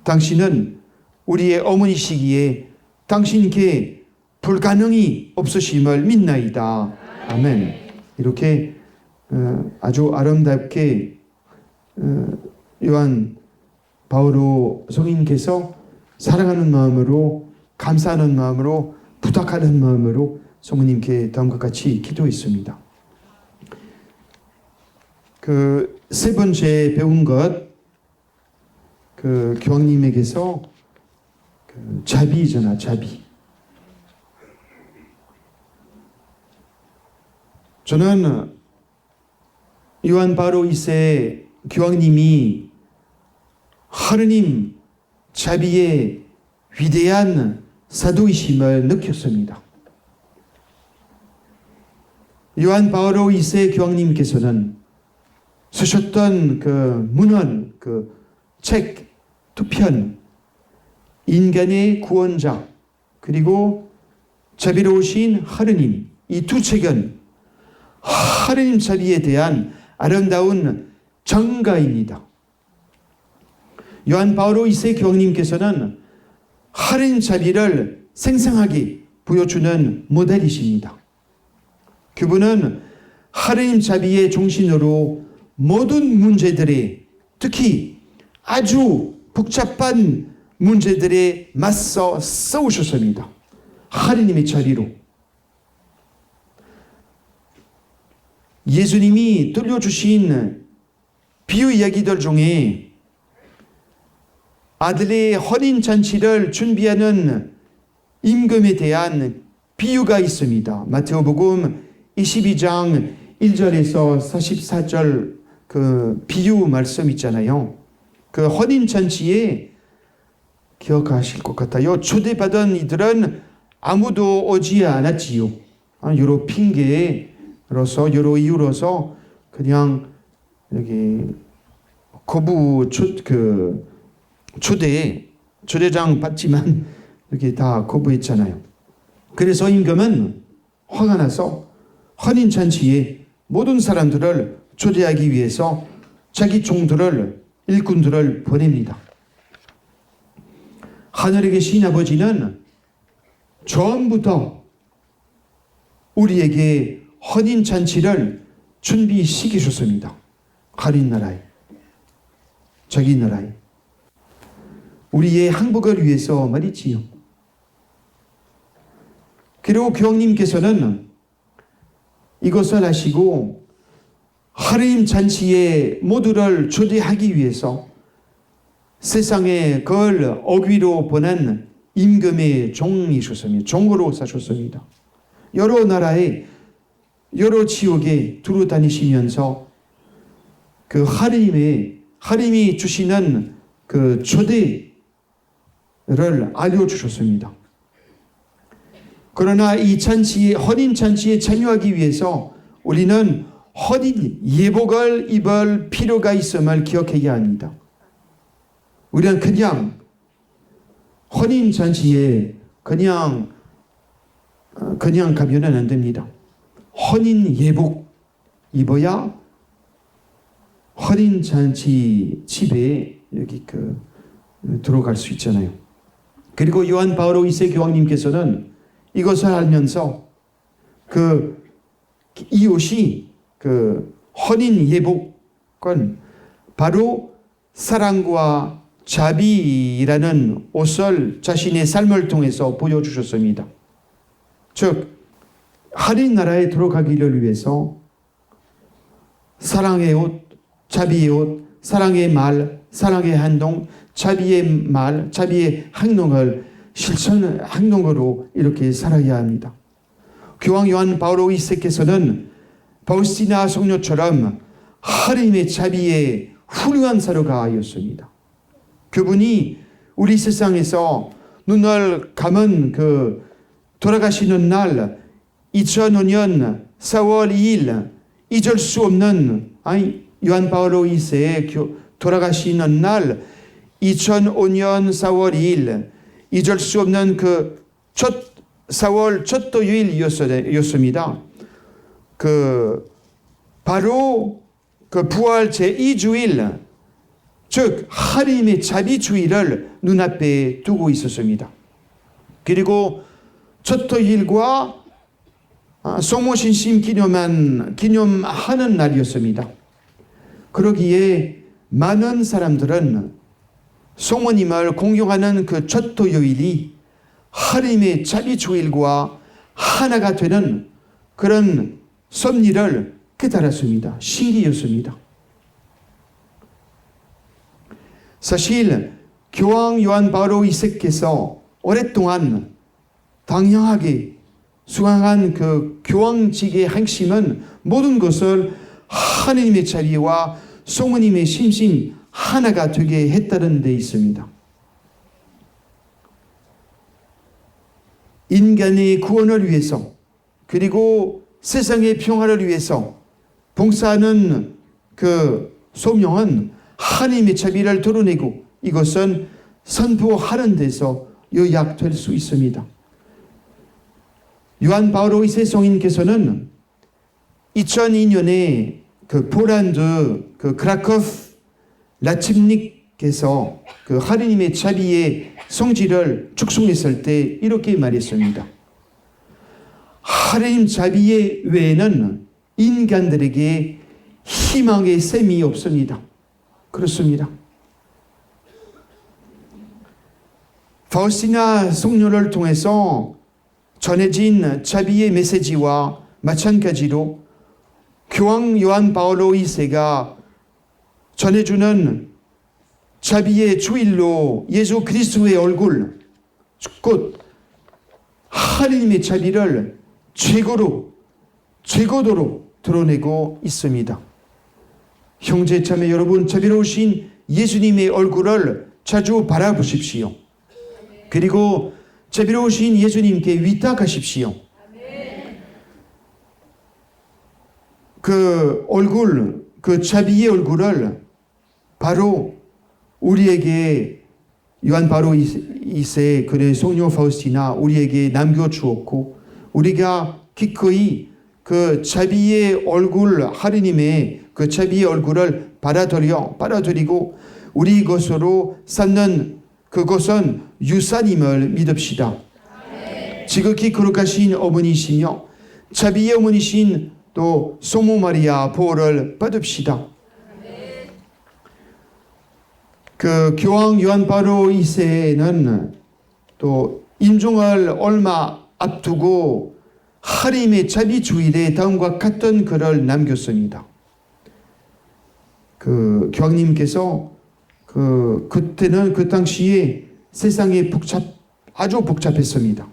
당신은 우리의 어머니시기에 당신께 불가능이 없으심을 믿나이다. 아멘. 이렇게 아주 아름답게 요한 바오로 성인께서 사랑하는 마음으로, 감사하는 마음으로, 부탁하는 마음으로 성모님께 다음과 같이 기도했습니다. 그 세 번째 배운 것, 그 교황님에게서 그 자비잖아, 자비. 저는 요한 바로 2세 교황님이 하느님 자비의 위대한 사도이심을 느꼈습니다. 요한 바로 2세 교황님께서는 쓰셨던 그 문헌, 그 책 두 편, 인간의 구원자 그리고 자비로우신 하느님, 이 두 책은 하느님 자비에 대한 아름다운 정가입니다. 요한 바오로 2세 교황님께서는 하느님 자비를 생생하게 보여주는 모델이십니다. 그분은 하느님 자비의 중심으로 모든 문제들에, 특히 아주 복잡한 문제들에 맞서 싸우셨습니다. 하느님의 자비로. 예수님이 들려주신 비유 이야기들 중에 아들의 혼인잔치를 준비하는 임금에 대한 비유가 있습니다. 마태복음 22장 1절에서 44절 그 비유 말씀 있잖아요. 그 혼인잔치에 기억하실 것 같아요. 초대받은 이들은 아무도 오지 않았지요. 여러 핑계로서, 여러 이유로서 그냥 여기 초대장 받지만 이렇게 다 거부했잖아요. 그래서 임금은 화가 나서 혼인잔치에 모든 사람들을 초대하기 위해서 자기 종들을, 일꾼들을 보냅니다. 하늘에 계신 아버지는 처음부터 우리에게 혼인잔치를 준비시키셨습니다. 하나님 나라에, 자기 나라에. 우리의 행복을 위해서 말이지요. 그리고 교황님께서는 이것을 하시고 하느님 잔치에 모두를 초대하기 위해서 세상에 그걸 어귀로 보낸 임금의 종이셨습니다. 종으로 사셨습니다. 여러 나라에, 여러 지역에 두루 다니시면서 그 하느님이 주시는 그 초대를 알려주셨습니다. 그러나 이 잔치에, 혼인잔치에 참여하기 위해서 우리는 혼인 예복을 입을 필요가 있음을 기억해야 합니다. 우리는 그냥 혼인잔치에 그냥 가면은 안 됩니다. 혼인 예복 입어야 혼인잔치 집에 여기 들어갈 수 있잖아요. 그리고 요한 바오로 2세 교황님께서는 이것을 알면서 이 옷이 혼인 예복은 바로 사랑과 자비라는 옷을 자신의 삶을 통해서 보여주셨습니다. 즉 하느님 나라에 들어가기를 위해서 사랑의 옷, 자비의 옷, 사랑의 말, 사랑의 행동, 자비의 말, 자비의 행동을 행동으로 이렇게 살아야 합니다. 교황 요한 바오로 2세께서는 바우스티나 성녀처럼 하느님의 자비의 훌륭한 사도가였습니다. 그분이 우리 세상에서 눈을 감은 돌아가시는 날 2005년 4월 2일 잊을 수 없는 요한 바오로 2세의 돌아가시는 날 2005년 4월 2일 잊을 수 없는 4월 첫 토요일이었습니다. 바로 부활 제2주일, 즉 하느님의 자비주의를 눈앞에 두고 있었습니다. 그리고 첫 토요일과 성모신심 기념하는 날이었습니다. 그러기에 많은 사람들은 성모님을 공경하는 첫 토요일이 하느님의 자비주일과 하나가 되는 그런 섭리를 깨달았습니다. 신기했습니다. 사실 교황 요한 바오로 2세께서 오랫동안 당연하게 수행한 그 교황직의 핵심은 모든 것을 하느님의 자비와 성모님의 심심 하나가 되게 했다는 데 있습니다. 인간의 구원을 위해서 그리고 세상의 평화를 위해서 봉사하는 그 소명은 하나님의 자비를 드러내고 이것은 선포하는 데서 요약될 수 있습니다. 요한 바오로 2세 성인께서는 2002년에 그 폴란드 그 크라코프 라침닉께서 그 하느님의 자비의 성질을 축송했을 때 이렇게 말했습니다. 하느님 자비의 외에는 인간들에게 희망의 셈이 없습니다. 그렇습니다. 파우스티나 성녀를 통해서 전해진 자비의 메시지와 마찬가지로 교황 요한 바오로 2세가 전해주는 자비의 주일로 예수 그리스도의 얼굴, 곧 하느님의 자비를 최고도로 드러내고 있습니다. 형제 자매 여러분, 자비로우신 예수님의 얼굴을 자주 바라보십시오. 그리고 자비로우신 예수님께 위탁하십시오. 그 얼굴, 그 자비의 얼굴을 바로 우리에게 요한 바오로 2세 그의 성녀 파우스티나 우리에게 남겨주었고, 우리가 기꺼이 그 자비의 얼굴, 하느님의 그 자비의 얼굴을 받아들이고 우리 것으로 삼는 그것은 유사님을 믿읍시다. 지극히 거룩하신 어머니시며 자비의 어머니신 또 성모 마리아 보호를 받읍시다. 그 교황 요한 바오로 2세는 또 임종을 얼마 앞두고 하나님의 자비 주일에 다음과 같은 글을 남겼습니다. 그 교황님께서 그때는 그 당시에 세상이 아주 복잡했습니다.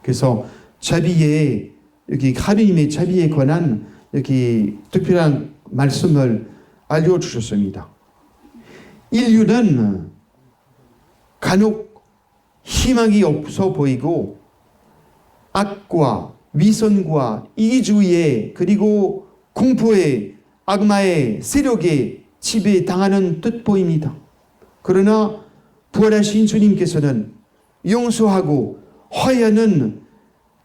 그래서 자비에 여기 하느님의 자비에 관한 여기 특별한 말씀을 알려주셨습니다. 인류는 간혹 희망이 없어 보이고 악과 위선과 이기주의에 그리고 공포에 악마의 세력에 지배당하는 듯 보입니다. 그러나 부활하신 주님께서는 용서하고 화해하는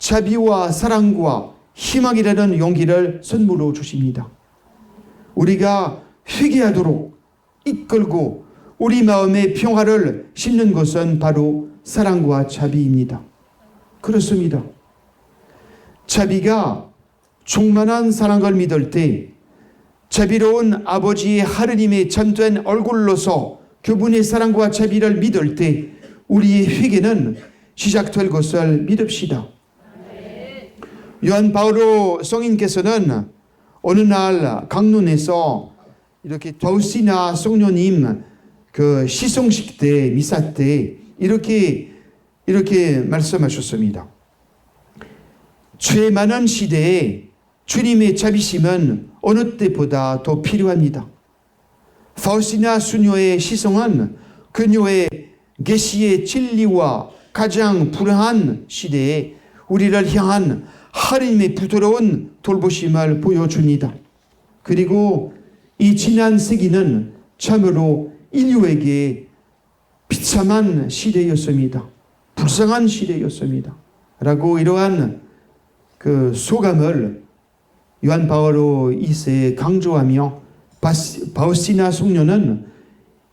자비와 사랑과 희망이라는 용기를 선물로 주십니다. 우리가 회개하도록 이끌고 우리 마음의 평화를 심는 것은 바로 사랑과 자비입니다. 그렇습니다. 자비가 충만한 사랑을 믿을 때 자비로운 아버지의 하느님의 참된 얼굴로서 그분의 사랑과 자비를 믿을 때 우리의 회개는 시작될 것을 믿읍시다. 요한 바오로 성인께서는 어느 날 강론에서 이렇게 파우스티나 성녀님 그 시송식 때 미사 때 이렇게 말씀하셨습니다. 죄 많은 시대에 주님의 자비심은 어느 때보다 더 필요합니다. 파우스티나 수녀의 시송은 그녀의 계시의 진리와 가장 불행한 시대에 우리를 향한 하느님의 부드러운 돌보심을 보여줍니다. 그리고 이 지난 세기는 참으로 인류에게 비참한 시대였습니다. 불쌍한 시대였습니다. 라고 이러한 그 소감을 요한 바오로 2세에 강조하며 파우스티나 성녀는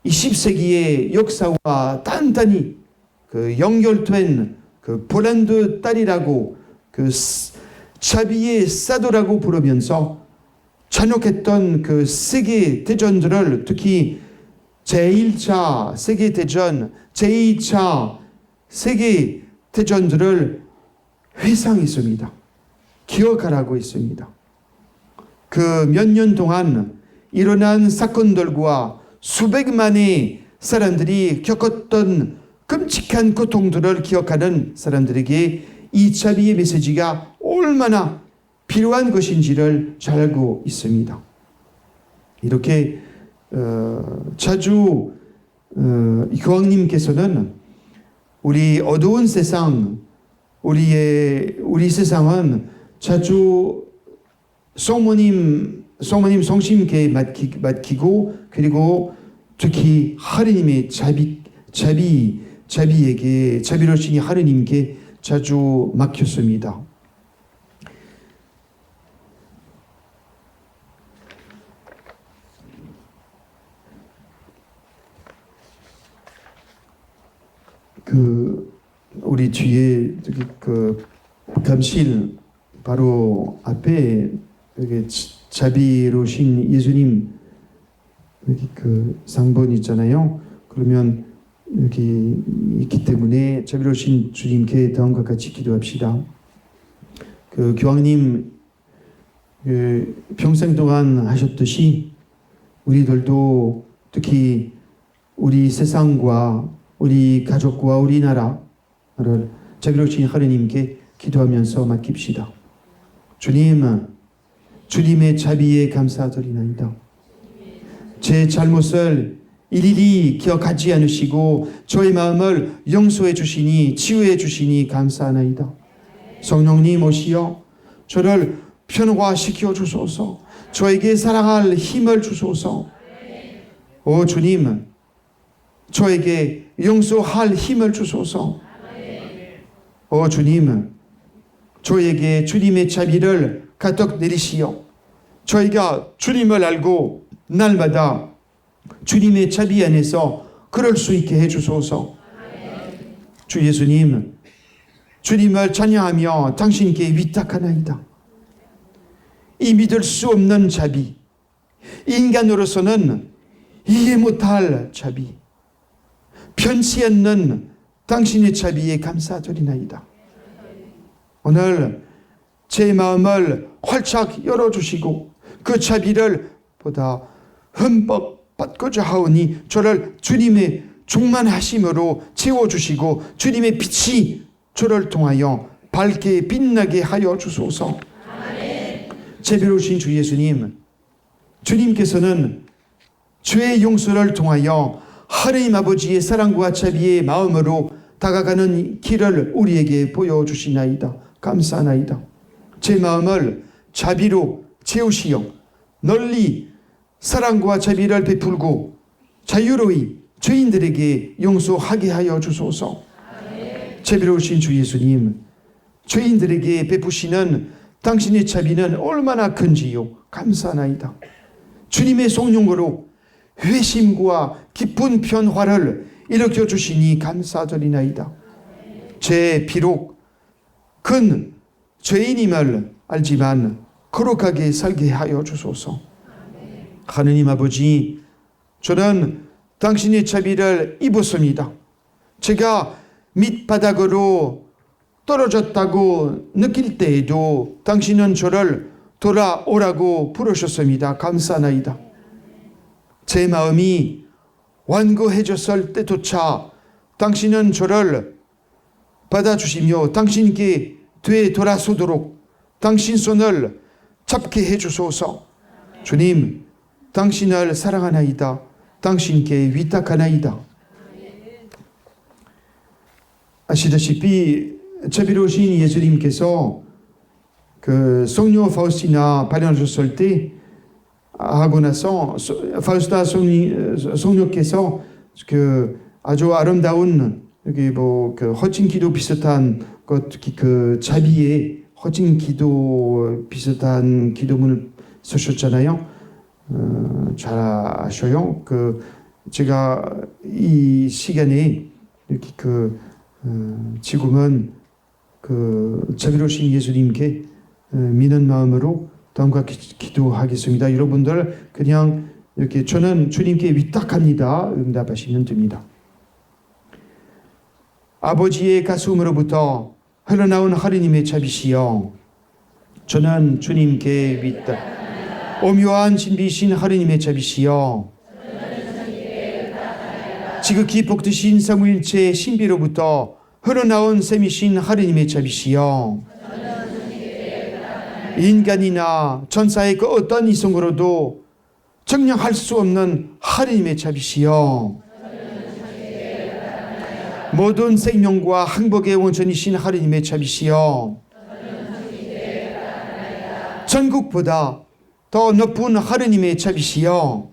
20세기의 역사와 단단히 그 연결된 그 폴란드 딸이라고 그 자비의 사도라고 부르면서 잔혹했던 그 세계 대전들을 특히 제1차 세계대전, 제2차 세계대전들을 회상했습니다. 기억하라고 했습니다. 그 몇 년 동안 일어난 사건들과 수백만의 사람들이 겪었던 끔찍한 고통들을 기억하는 사람들에게 이 자비의 메시지가 얼마나 필요한 것인지를 잘 알고 있습니다. 이렇게 자주 교황님께서는 우리 어두운 세상, 우리 세상은 자주 성모님 성심께 맡기고 그리고 특히 하느님의 자비로신 하느님께 자주 맡겼습니다. 우리 뒤에 감실 바로 앞에 자비로우신 예수님 여기 상본 있잖아요. 그러면 여기 있기 때문에 자비로우신 주님께 다음과 같이 기도합시다. 교황님 평생 동안 하셨듯이 우리들도 특히 우리 세상과 우리 가족과 우리 나라를 자비로우신 하느님께 기도하면서 맡깁시다. 주님의 자비에 감사드리나이다. 제 잘못을 일일이 기억하지 않으시고 저의 마음을 용서해 주시니 치유해 주시니 감사하나이다. 성령님 오시어 저를 변화시켜 주소서. 저에게 사랑할 힘을 주소서. 오 주님, 저에게 용서할 힘을 주소서. 오 주님, 저에게 주님의 자비를 가득 내리시어 저희가 주님을 알고 날마다 주님의 자비 안에서 그럴 수 있게 해주소서. 주 예수님, 주님을 찬양하며 당신께 위탁하나이다. 이 믿을 수 없는 자비, 인간으로서는 이해 못할 자비, 편치 않는 당신의 자비에 감사드리나이다. 오늘 제 마음을 활짝 열어주시고 그 자비를 보다 흠뻑 받고자 하오니 저를 주님의 충만하심으로 채워주시고 주님의 빛이 저를 통하여 밝게 빛나게 하여 주소서. 자비로우신 주 예수님, 주님께서는 죄의 용서를 통하여 하느님 아버지의 사랑과 자비의 마음으로 다가가는 길을 우리에게 보여주시나이다. 감사하나이다. 제 마음을 자비로 채우시어 널리 사랑과 자비를 베풀고 자유로이 죄인들에게 용서하게 하여 주소서. 자비로우신 주 예수님, 죄인들에게 베푸시는 당신의 자비는 얼마나 큰지요. 감사하나이다. 주님의 성령으로 회심과 깊은 변화를 일으켜 주시니 감사드리나이다. 제 비록 큰 죄인임을 알지만 거룩하게 살게 하여 주소서. 하느님 아버지, 저는 당신의 자비를 입었습니다. 제가 밑바닥으로 떨어졌다고 느낄 때에도 당신은 저를 돌아오라고 부르셨습니다. 감사하나이다. 제 마음이 완고해졌을 때조차 당신은 저를 받아주시며 당신께 되돌아서도록 당신 손을 잡게 해주소서. 주님, 당신을 사랑하나이다. 당신께 위탁하나이다. 아시다시피 자비로우신 예수님께서 성녀 파우스티나 발현하셨을 때 하고 나서 파우스타 성녀께서 아주 아름다운 여기 허진 기도 비슷한 자비의 허진 기도 비슷한 기도문을 쓰셨잖아요. 잘 아셔요. 제가 이 시간에 이렇게 지금은 자비로우신 예수님께 믿는 마음으로 다음과 기도하겠습니다. 여러분들 그냥 이렇게 저는 주님께 위탁합니다. 응답하시면 됩니다. 아버지의 가슴으로부터 흘러나온 하느님의 자비시여, 저는 주님께 위탁. 오묘한 진비신 하느님의 자비시여, 지극히 복되신 삼위일체 신비로부터 흘러나온 셈이신 하느님의 자비시여, 인간이나 천사의 그 어떤 이성으로도 정량할 수 없는 하느님의 자비시여, 모든 생명과 행복의 원천이신 하느님의 자비시여, 전국보다 더 높은 하느님의 자비시여,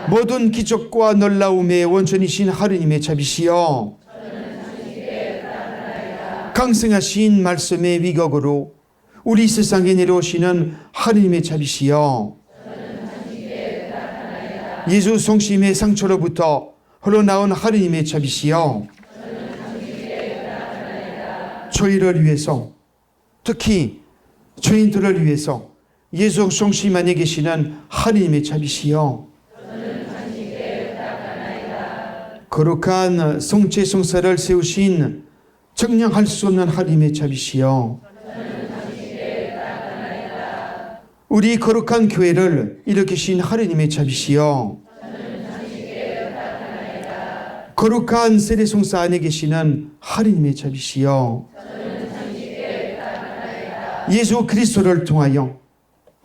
모든 기적과 놀라움의 원천이신 하느님의 자비시여, 강성하신 말씀의 위격으로 우리 세상에 내려오시는 하느님의 자비시여, 예수 성심의 상처로부터 흘러나온 하느님의 자비시여, 저희를 위해서, 특히 죄인들을 위해서 예수 성심 안에 계시는 하느님의 자비시여, 거룩한 성체 성사를 세우신 정량할 수 없는 하느님의 자비시여, 우리 거룩한 교회를 일으키신 하느님의 자비시여, 거룩한 세례성사 안에 계시는 하느님의 자비시여, 예수 그리스도를 통하여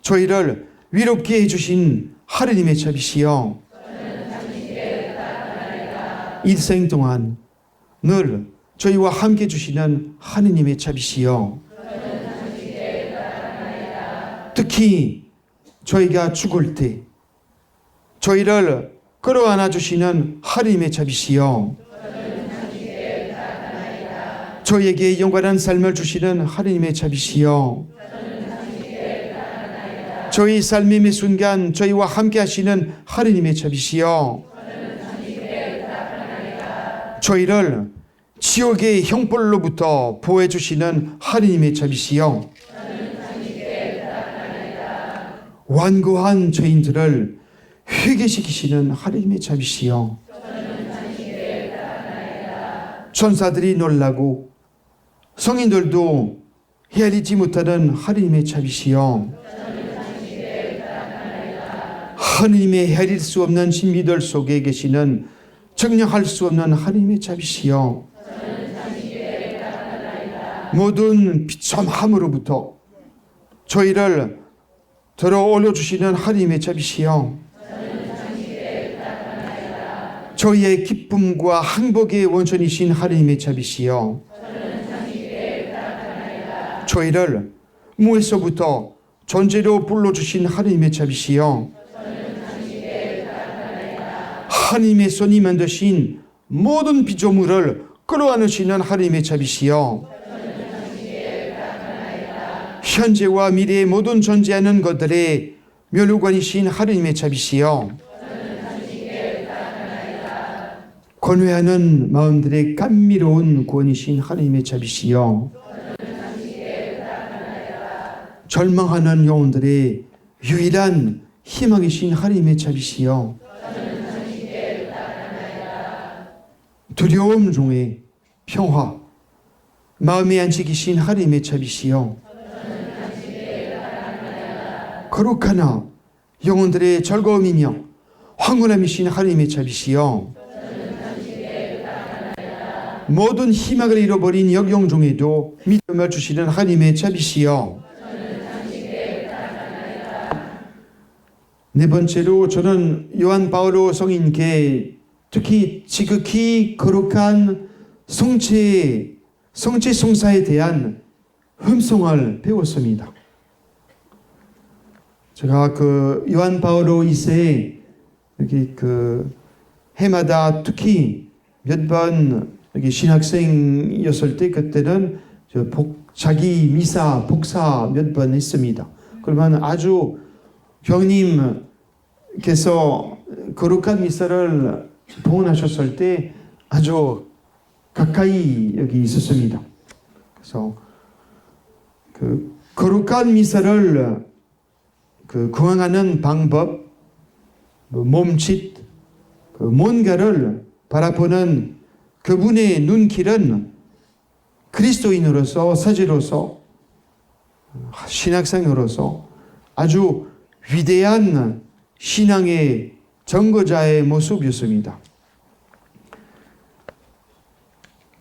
저희를 위롭게 해주신 하느님의 자비시여, 일생 동안 늘 저희와 함께 주시는 하느님의 자비시여, 특히 저희가 죽을 때 저희를 끌어안아 주시는 하느님의 자비시여, 저희에게 영원한 삶을 주시는 하느님의 자비시여, 저희 삶의 매 순간 저희와 함께 하시는 하느님의 자비시여, 저희를 지옥의 형벌로부터 보호해 주시는 하느님의 자비시여, 완고한 죄인들을 회개시키시는 하느님의 자비시여, 천사들이 놀라고 성인들도 헤아리지 못하는 하느님의 자비시여, 하느님의 헤아릴 수 없는 신비들 속에 계시는 정량할 수 없는 하느님의 자비시여, 모든 비참함으로부터 저희를 들어 올려주시는 하느님의 자비시여, 저희의 기쁨과 행복의 원천이신 하느님의 자비시여, 저희를 무에서부터 존재로 불러주신 하느님의 자비시여, 하느님의 손이 만드신 모든 피조물을 끌어안으시는 하느님의 자비시여, 현재와 미래의 모든 존재하는 것들의 멸류관이신 하느님의 자비시여, 권회하는 마음들의 감미로운 구원이신 하느님의 자비시여, 절망하는 영혼들의 유일한 희망이신 하느님의 자비시여, 두려움 중에 평화, 마음의 안식이신 하느님의 자비시여, 거룩하나 영혼들의 즐거움이며 황홀함이신 하느님의 자비시여, 모든 희망을 잃어버린 역경 중에도 믿음을 주시는 하느님의 자비시여, 네 번째로 저는 요한 바오로 성인께 특히 지극히 거룩한 성체 성사에 대한 흠송을 배웠습니다. 제가 그 요한 바오로 2세 여기 그 해마다 특히 몇 번 여기 신학생이었을 때 그때는 자기 미사 복사 몇 번 했습니다. 그러면 아주 교님께서 거룩한 미사를 봉헌하셨을 때 아주 가까이 여기 있었습니다. 그래서 그 거룩한 미사를 구행하는 방법, 몸짓, 뭔가를 바라보는 그분의 눈길은 그리스도인으로서, 사제로서, 신학생으로서 아주 위대한 신앙의 증거자의 모습이었습니다.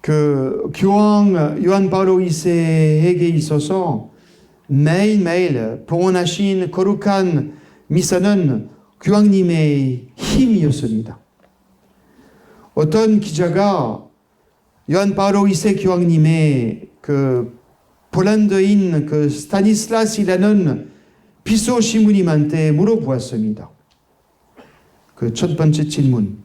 그 교황 요한 바오로 2세에게 있어서 매일매일 봉헌하신 거룩한 미사는 교황님의 힘이었습니다. 어떤 기자가 요한 바오로 2세 교황님의 그 폴란드인 그 스타니슬라스라는 비서 신부님한테 물어보았습니다. 그 첫 번째 질문.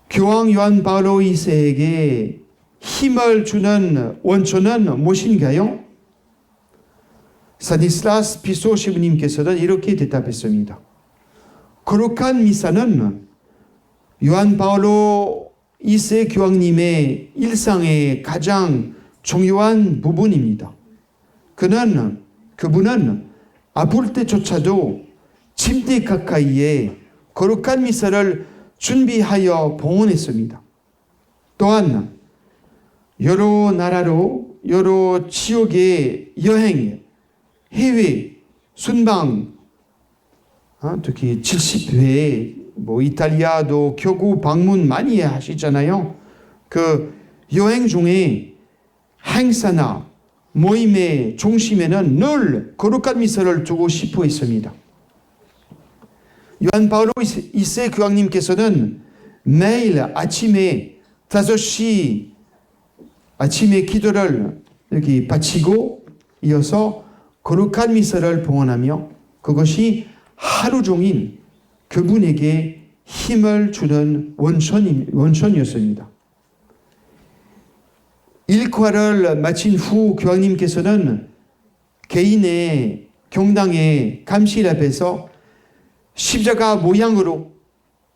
교황 요한 바오로 2세에게 힘을 주는 원천은 무엇인가요? 스타니슬라스 비서 신부님께서는 이렇게 대답했습니다. 거룩한 미사는 요한 바오로 2세 교황님의 일상의 가장 중요한 부분입니다. 그분은 아플 때조차도 침대 가까이에 거룩한 미사를 준비하여 봉헌했습니다. 또한 여러 나라로 여러 지역의 여행, 해외, 순방, 특히 70회, 이탈리아도 교구 방문 많이 하시잖아요. 그 여행 중에 행사나 모임의 중심에는 늘 거룩한 미사를 두고 싶어 했습니다. 요한 바오로 2세 교황님께서는 매일 아침에 5시 아침에 기도를 이렇게 바치고 이어서 거룩한 미사를 봉헌하며 그것이 하루 종일 그분에게 힘을 주는 원천이었습니다. 일과를 마친 후 교황님께서는 개인의 경당의 감실 앞에서 십자가 모양으로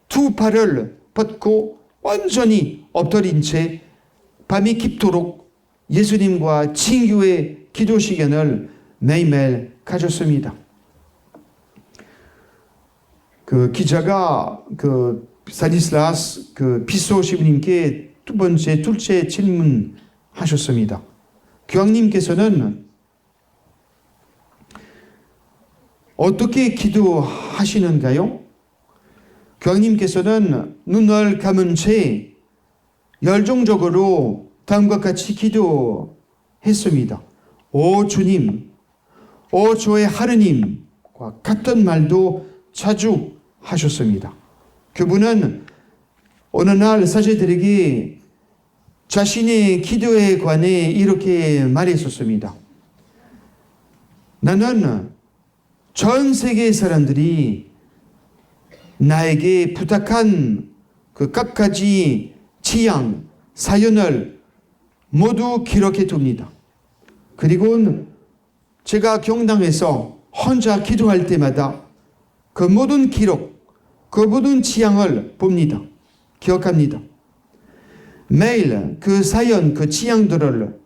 두 팔을 뻗고 완전히 엎드린 채 밤이 깊도록 예수님과 친교의 기도 시간을 매일매일 가졌습니다. 그 기자가 그 스타니슬라스 그 비서 신부님께 둘째 질문하셨습니다. 교황님께서는 어떻게 기도하시는가요? 교황님께서는 눈을 감은 채 열정적으로 다음과 같이 기도했습니다. 오 주님, 오 저의 하느님과 같은 말도 자주 하셨습니다. 그분은 어느 날 사제들에게 자신의 기도에 관해 이렇게 말했었습니다. 나는 전 세계 사람들이 나에게 부탁한 그 갖가지 지향, 사연을 모두 기록해 둡니다. 그리고 제가 경당에서 혼자 기도할 때마다 그 모든 기록, 그 모든 지향을 봅니다. 기억합니다. 매일 그 사연, 그 지향들을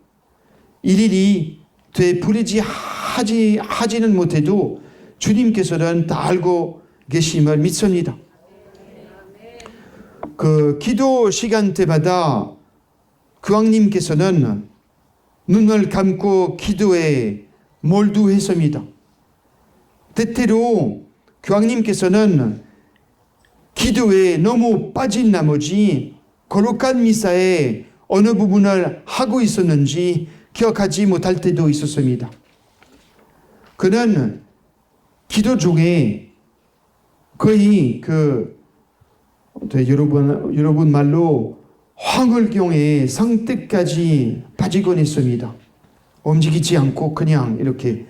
일일이 되풀이지 하지는 못해도 주님께서는 다 알고 계심을 믿습니다. 그 기도 시간 때마다 교황님께서는 눈을 감고 기도에 몰두했습니다. 때때로 교황님께서는 기도에 너무 빠진 나머지 거룩한 미사의 어느 부분을 하고 있었는지 기억하지 못할 때도 있었습니다. 그는 기도 중에 거의 여러분 말로 황홀경의 상태까지 빠지곤 했습니다. 움직이지 않고 그냥 이렇게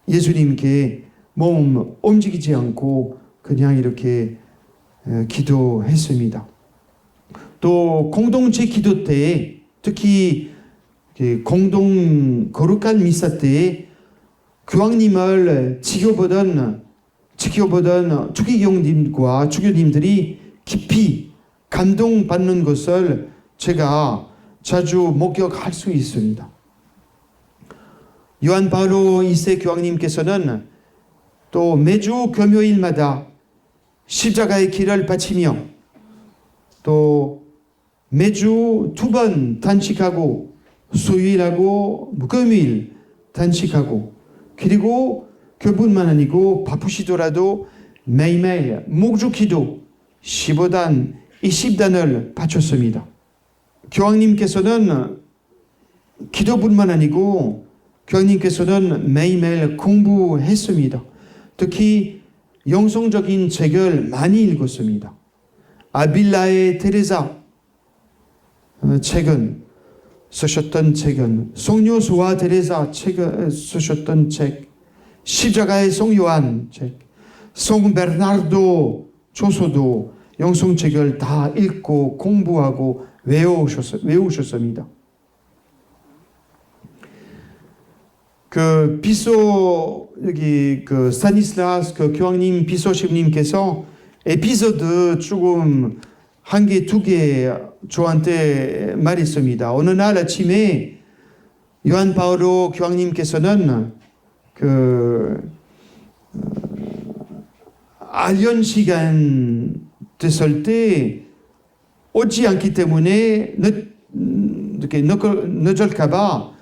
예수님께 몸 움직이지 않고 그냥 이렇게 기도했습니다. 또 공동체 기도 때 특히 공동 거룩한 미사 때 교황님을 지켜보던 주기경님과 주교님들이 깊이 감동받는 것을 제가 자주 목격할 수 있습니다. 요한 바오로 2세 교황님께서는 또 매주 금요일마다 십자가의 길을 바치며 또 매주 2번 단식하고 수요일하고 금요일 단식하고 그리고 그뿐만 아니고 바쁘시더라도 매일매일 묵주기도 15단, 20단을 바쳤습니다. 교황님께서는 기도뿐만 아니고 교황님께서는 매일매일 공부했습니다. 특히 영성적인 책을 많이 읽었습니다. 아빌라의 테레사 책은 쓰셨던 책은 성녀수와 테레사 책을 쓰셨던 책, 십자가의 성요한 책, 성 베르나르도 조서도 영성책을 다 읽고 공부하고 외우셨습니다. 그 비소 여기 그 스타니슬라스 그 교황님 비서십님께서 에피소드 조금 한 개, 두 개 저한테 말했습니다. 어느 날 아침에 요한 바오로 교황님께서는 알련 시간 됐을 때 오지 않기 때문에 이렇게 늦을까봐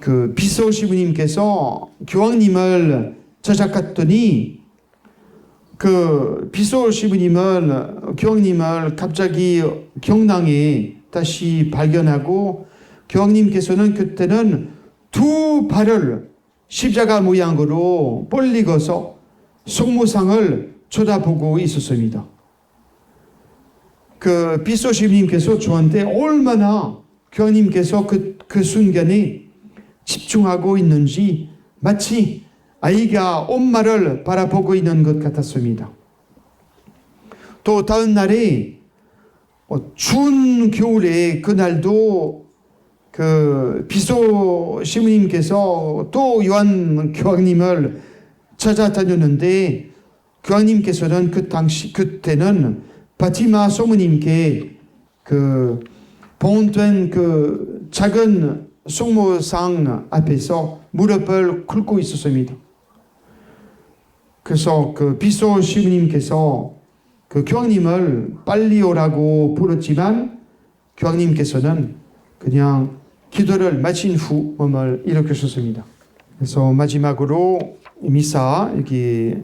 그 비서시부님께서 교황님을 찾아갔더니 그 비서시부님은 교황님을 갑자기 경낭에 다시 발견하고 교황님께서는 그때는 두 발을 십자가 모양으로 벌리고서 성모상을 쳐다보고 있었습니다. 그 비서시부님께서 저한테 얼마나 교황님께서 그 순간에 집중하고 있는지 마치 아이가 엄마를 바라보고 있는 것 같았습니다. 또 다음 날에 추운 겨울에 그날도 그 비서 시부님께서 또 요한 교황님을 찾아다녔는데 교황님께서는 그때는 바티마 소모님께 그 봉된 그 작은 성모상 앞에서 무릎을 꿇고 있었습니다. 그래서 그 비서 시부님께서 그 교황님을 빨리 오라고 부르지만 교황님께서는 그냥 기도를 마친 후 몸을 일으키셨습니다. 그래서 마지막으로 미사 여기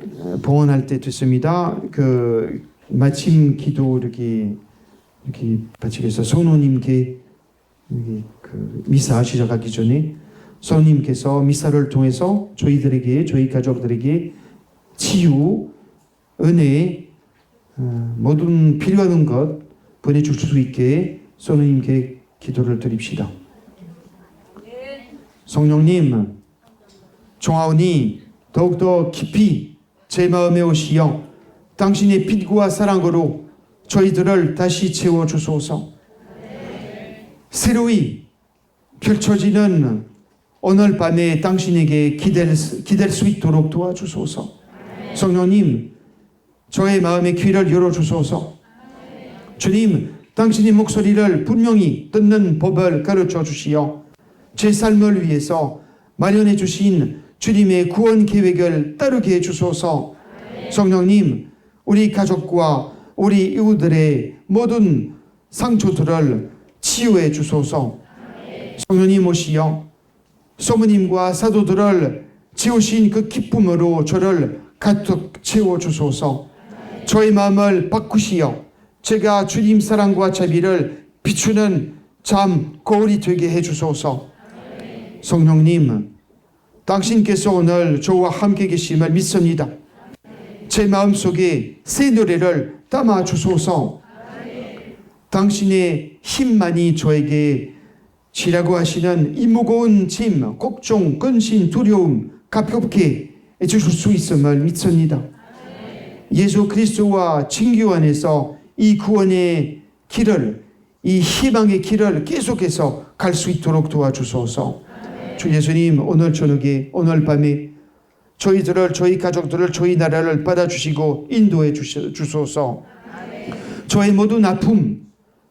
봉헌할 때 됐습니다. 그 마침 기도 이렇게 바치겠어. 성도님께 여기 그 미사 시작하기 전에 성도님께서 미사를 통해서 저희들에게 저희 가족들에게 치유, 은혜, 모든 필요한 것 보내줄 수 있게 성도님께 기도를 드립시다. 성령님, 종하오니 더욱더 깊이 제 마음에 오시어 당신의 빛과 사랑으로 저희들을 다시 채워주소서. 새로이 펼쳐지는 오늘 밤에 당신에게 기댈 수 있도록 도와주소서. 성령님, 저의 마음의 귀를 열어주소서. 주님, 당신의 목소리를 분명히 듣는 법을 가르쳐 주시어 제 삶을 위해서 마련해 주신 주님의 구원 계획을 따르게 해주소서. 성령님, 우리 가족과 우리 이웃들의 모든 상처들을 치유해 주소서. 성령님 오시어 소모님과 사도들을 지우신 그 기쁨으로 저를 가득 채워주소서. 저의 마음을 바꾸시어 제가 주님 사랑과 자비를 비추는 참 거울이 되게 해주소서. 성령님, 당신께서 오늘 저와 함께 계심을 믿습니다. 제 마음속에 새 노래를 담아주소서. 당신의 힘만이 저에게 지라고 하시는 이 무거운 짐, 걱정, 근심, 두려움 가볍게 해주실 수 있음을 믿습니다. 예수 그리스도와 친교 안에서 이 구원의 길을, 이 희망의 길을 계속해서 갈 수 있도록 도와주소서. 주 예수님, 오늘 저녁에, 오늘 밤에 저희들을, 저희 가족들을, 저희 나라를 받아주시고 인도해 주소서. 저의 모든 아픔,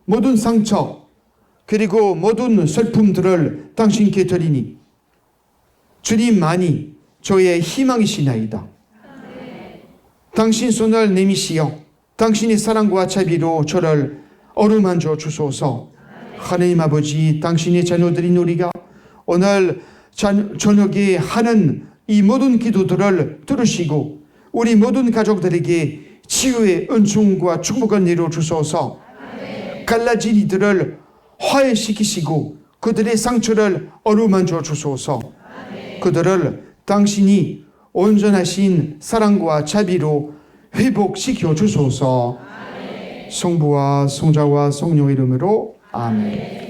모든 상처, 그리고 모든 슬픔들을 당신께 드리니 주님만이 저의 희망이시나이다. 당신 손을 내미시어 당신의 사랑과 자비로 저를 어루만져 주소서. 하나님 아버지, 당신의 자녀들인 우리가 오늘 저녁에 하는 이 모든 기도들을 들으시고 우리 모든 가족들에게 치유의 은총과 축복을 내려 주소서. 갈라진 이들을 화해시키시고 그들의 상처를 어루만져 주소서. 그들을 당신이 온전하신 사랑과 자비로 회복시켜 주소서. 성부와 성자와 성령의 이름으로 아멘.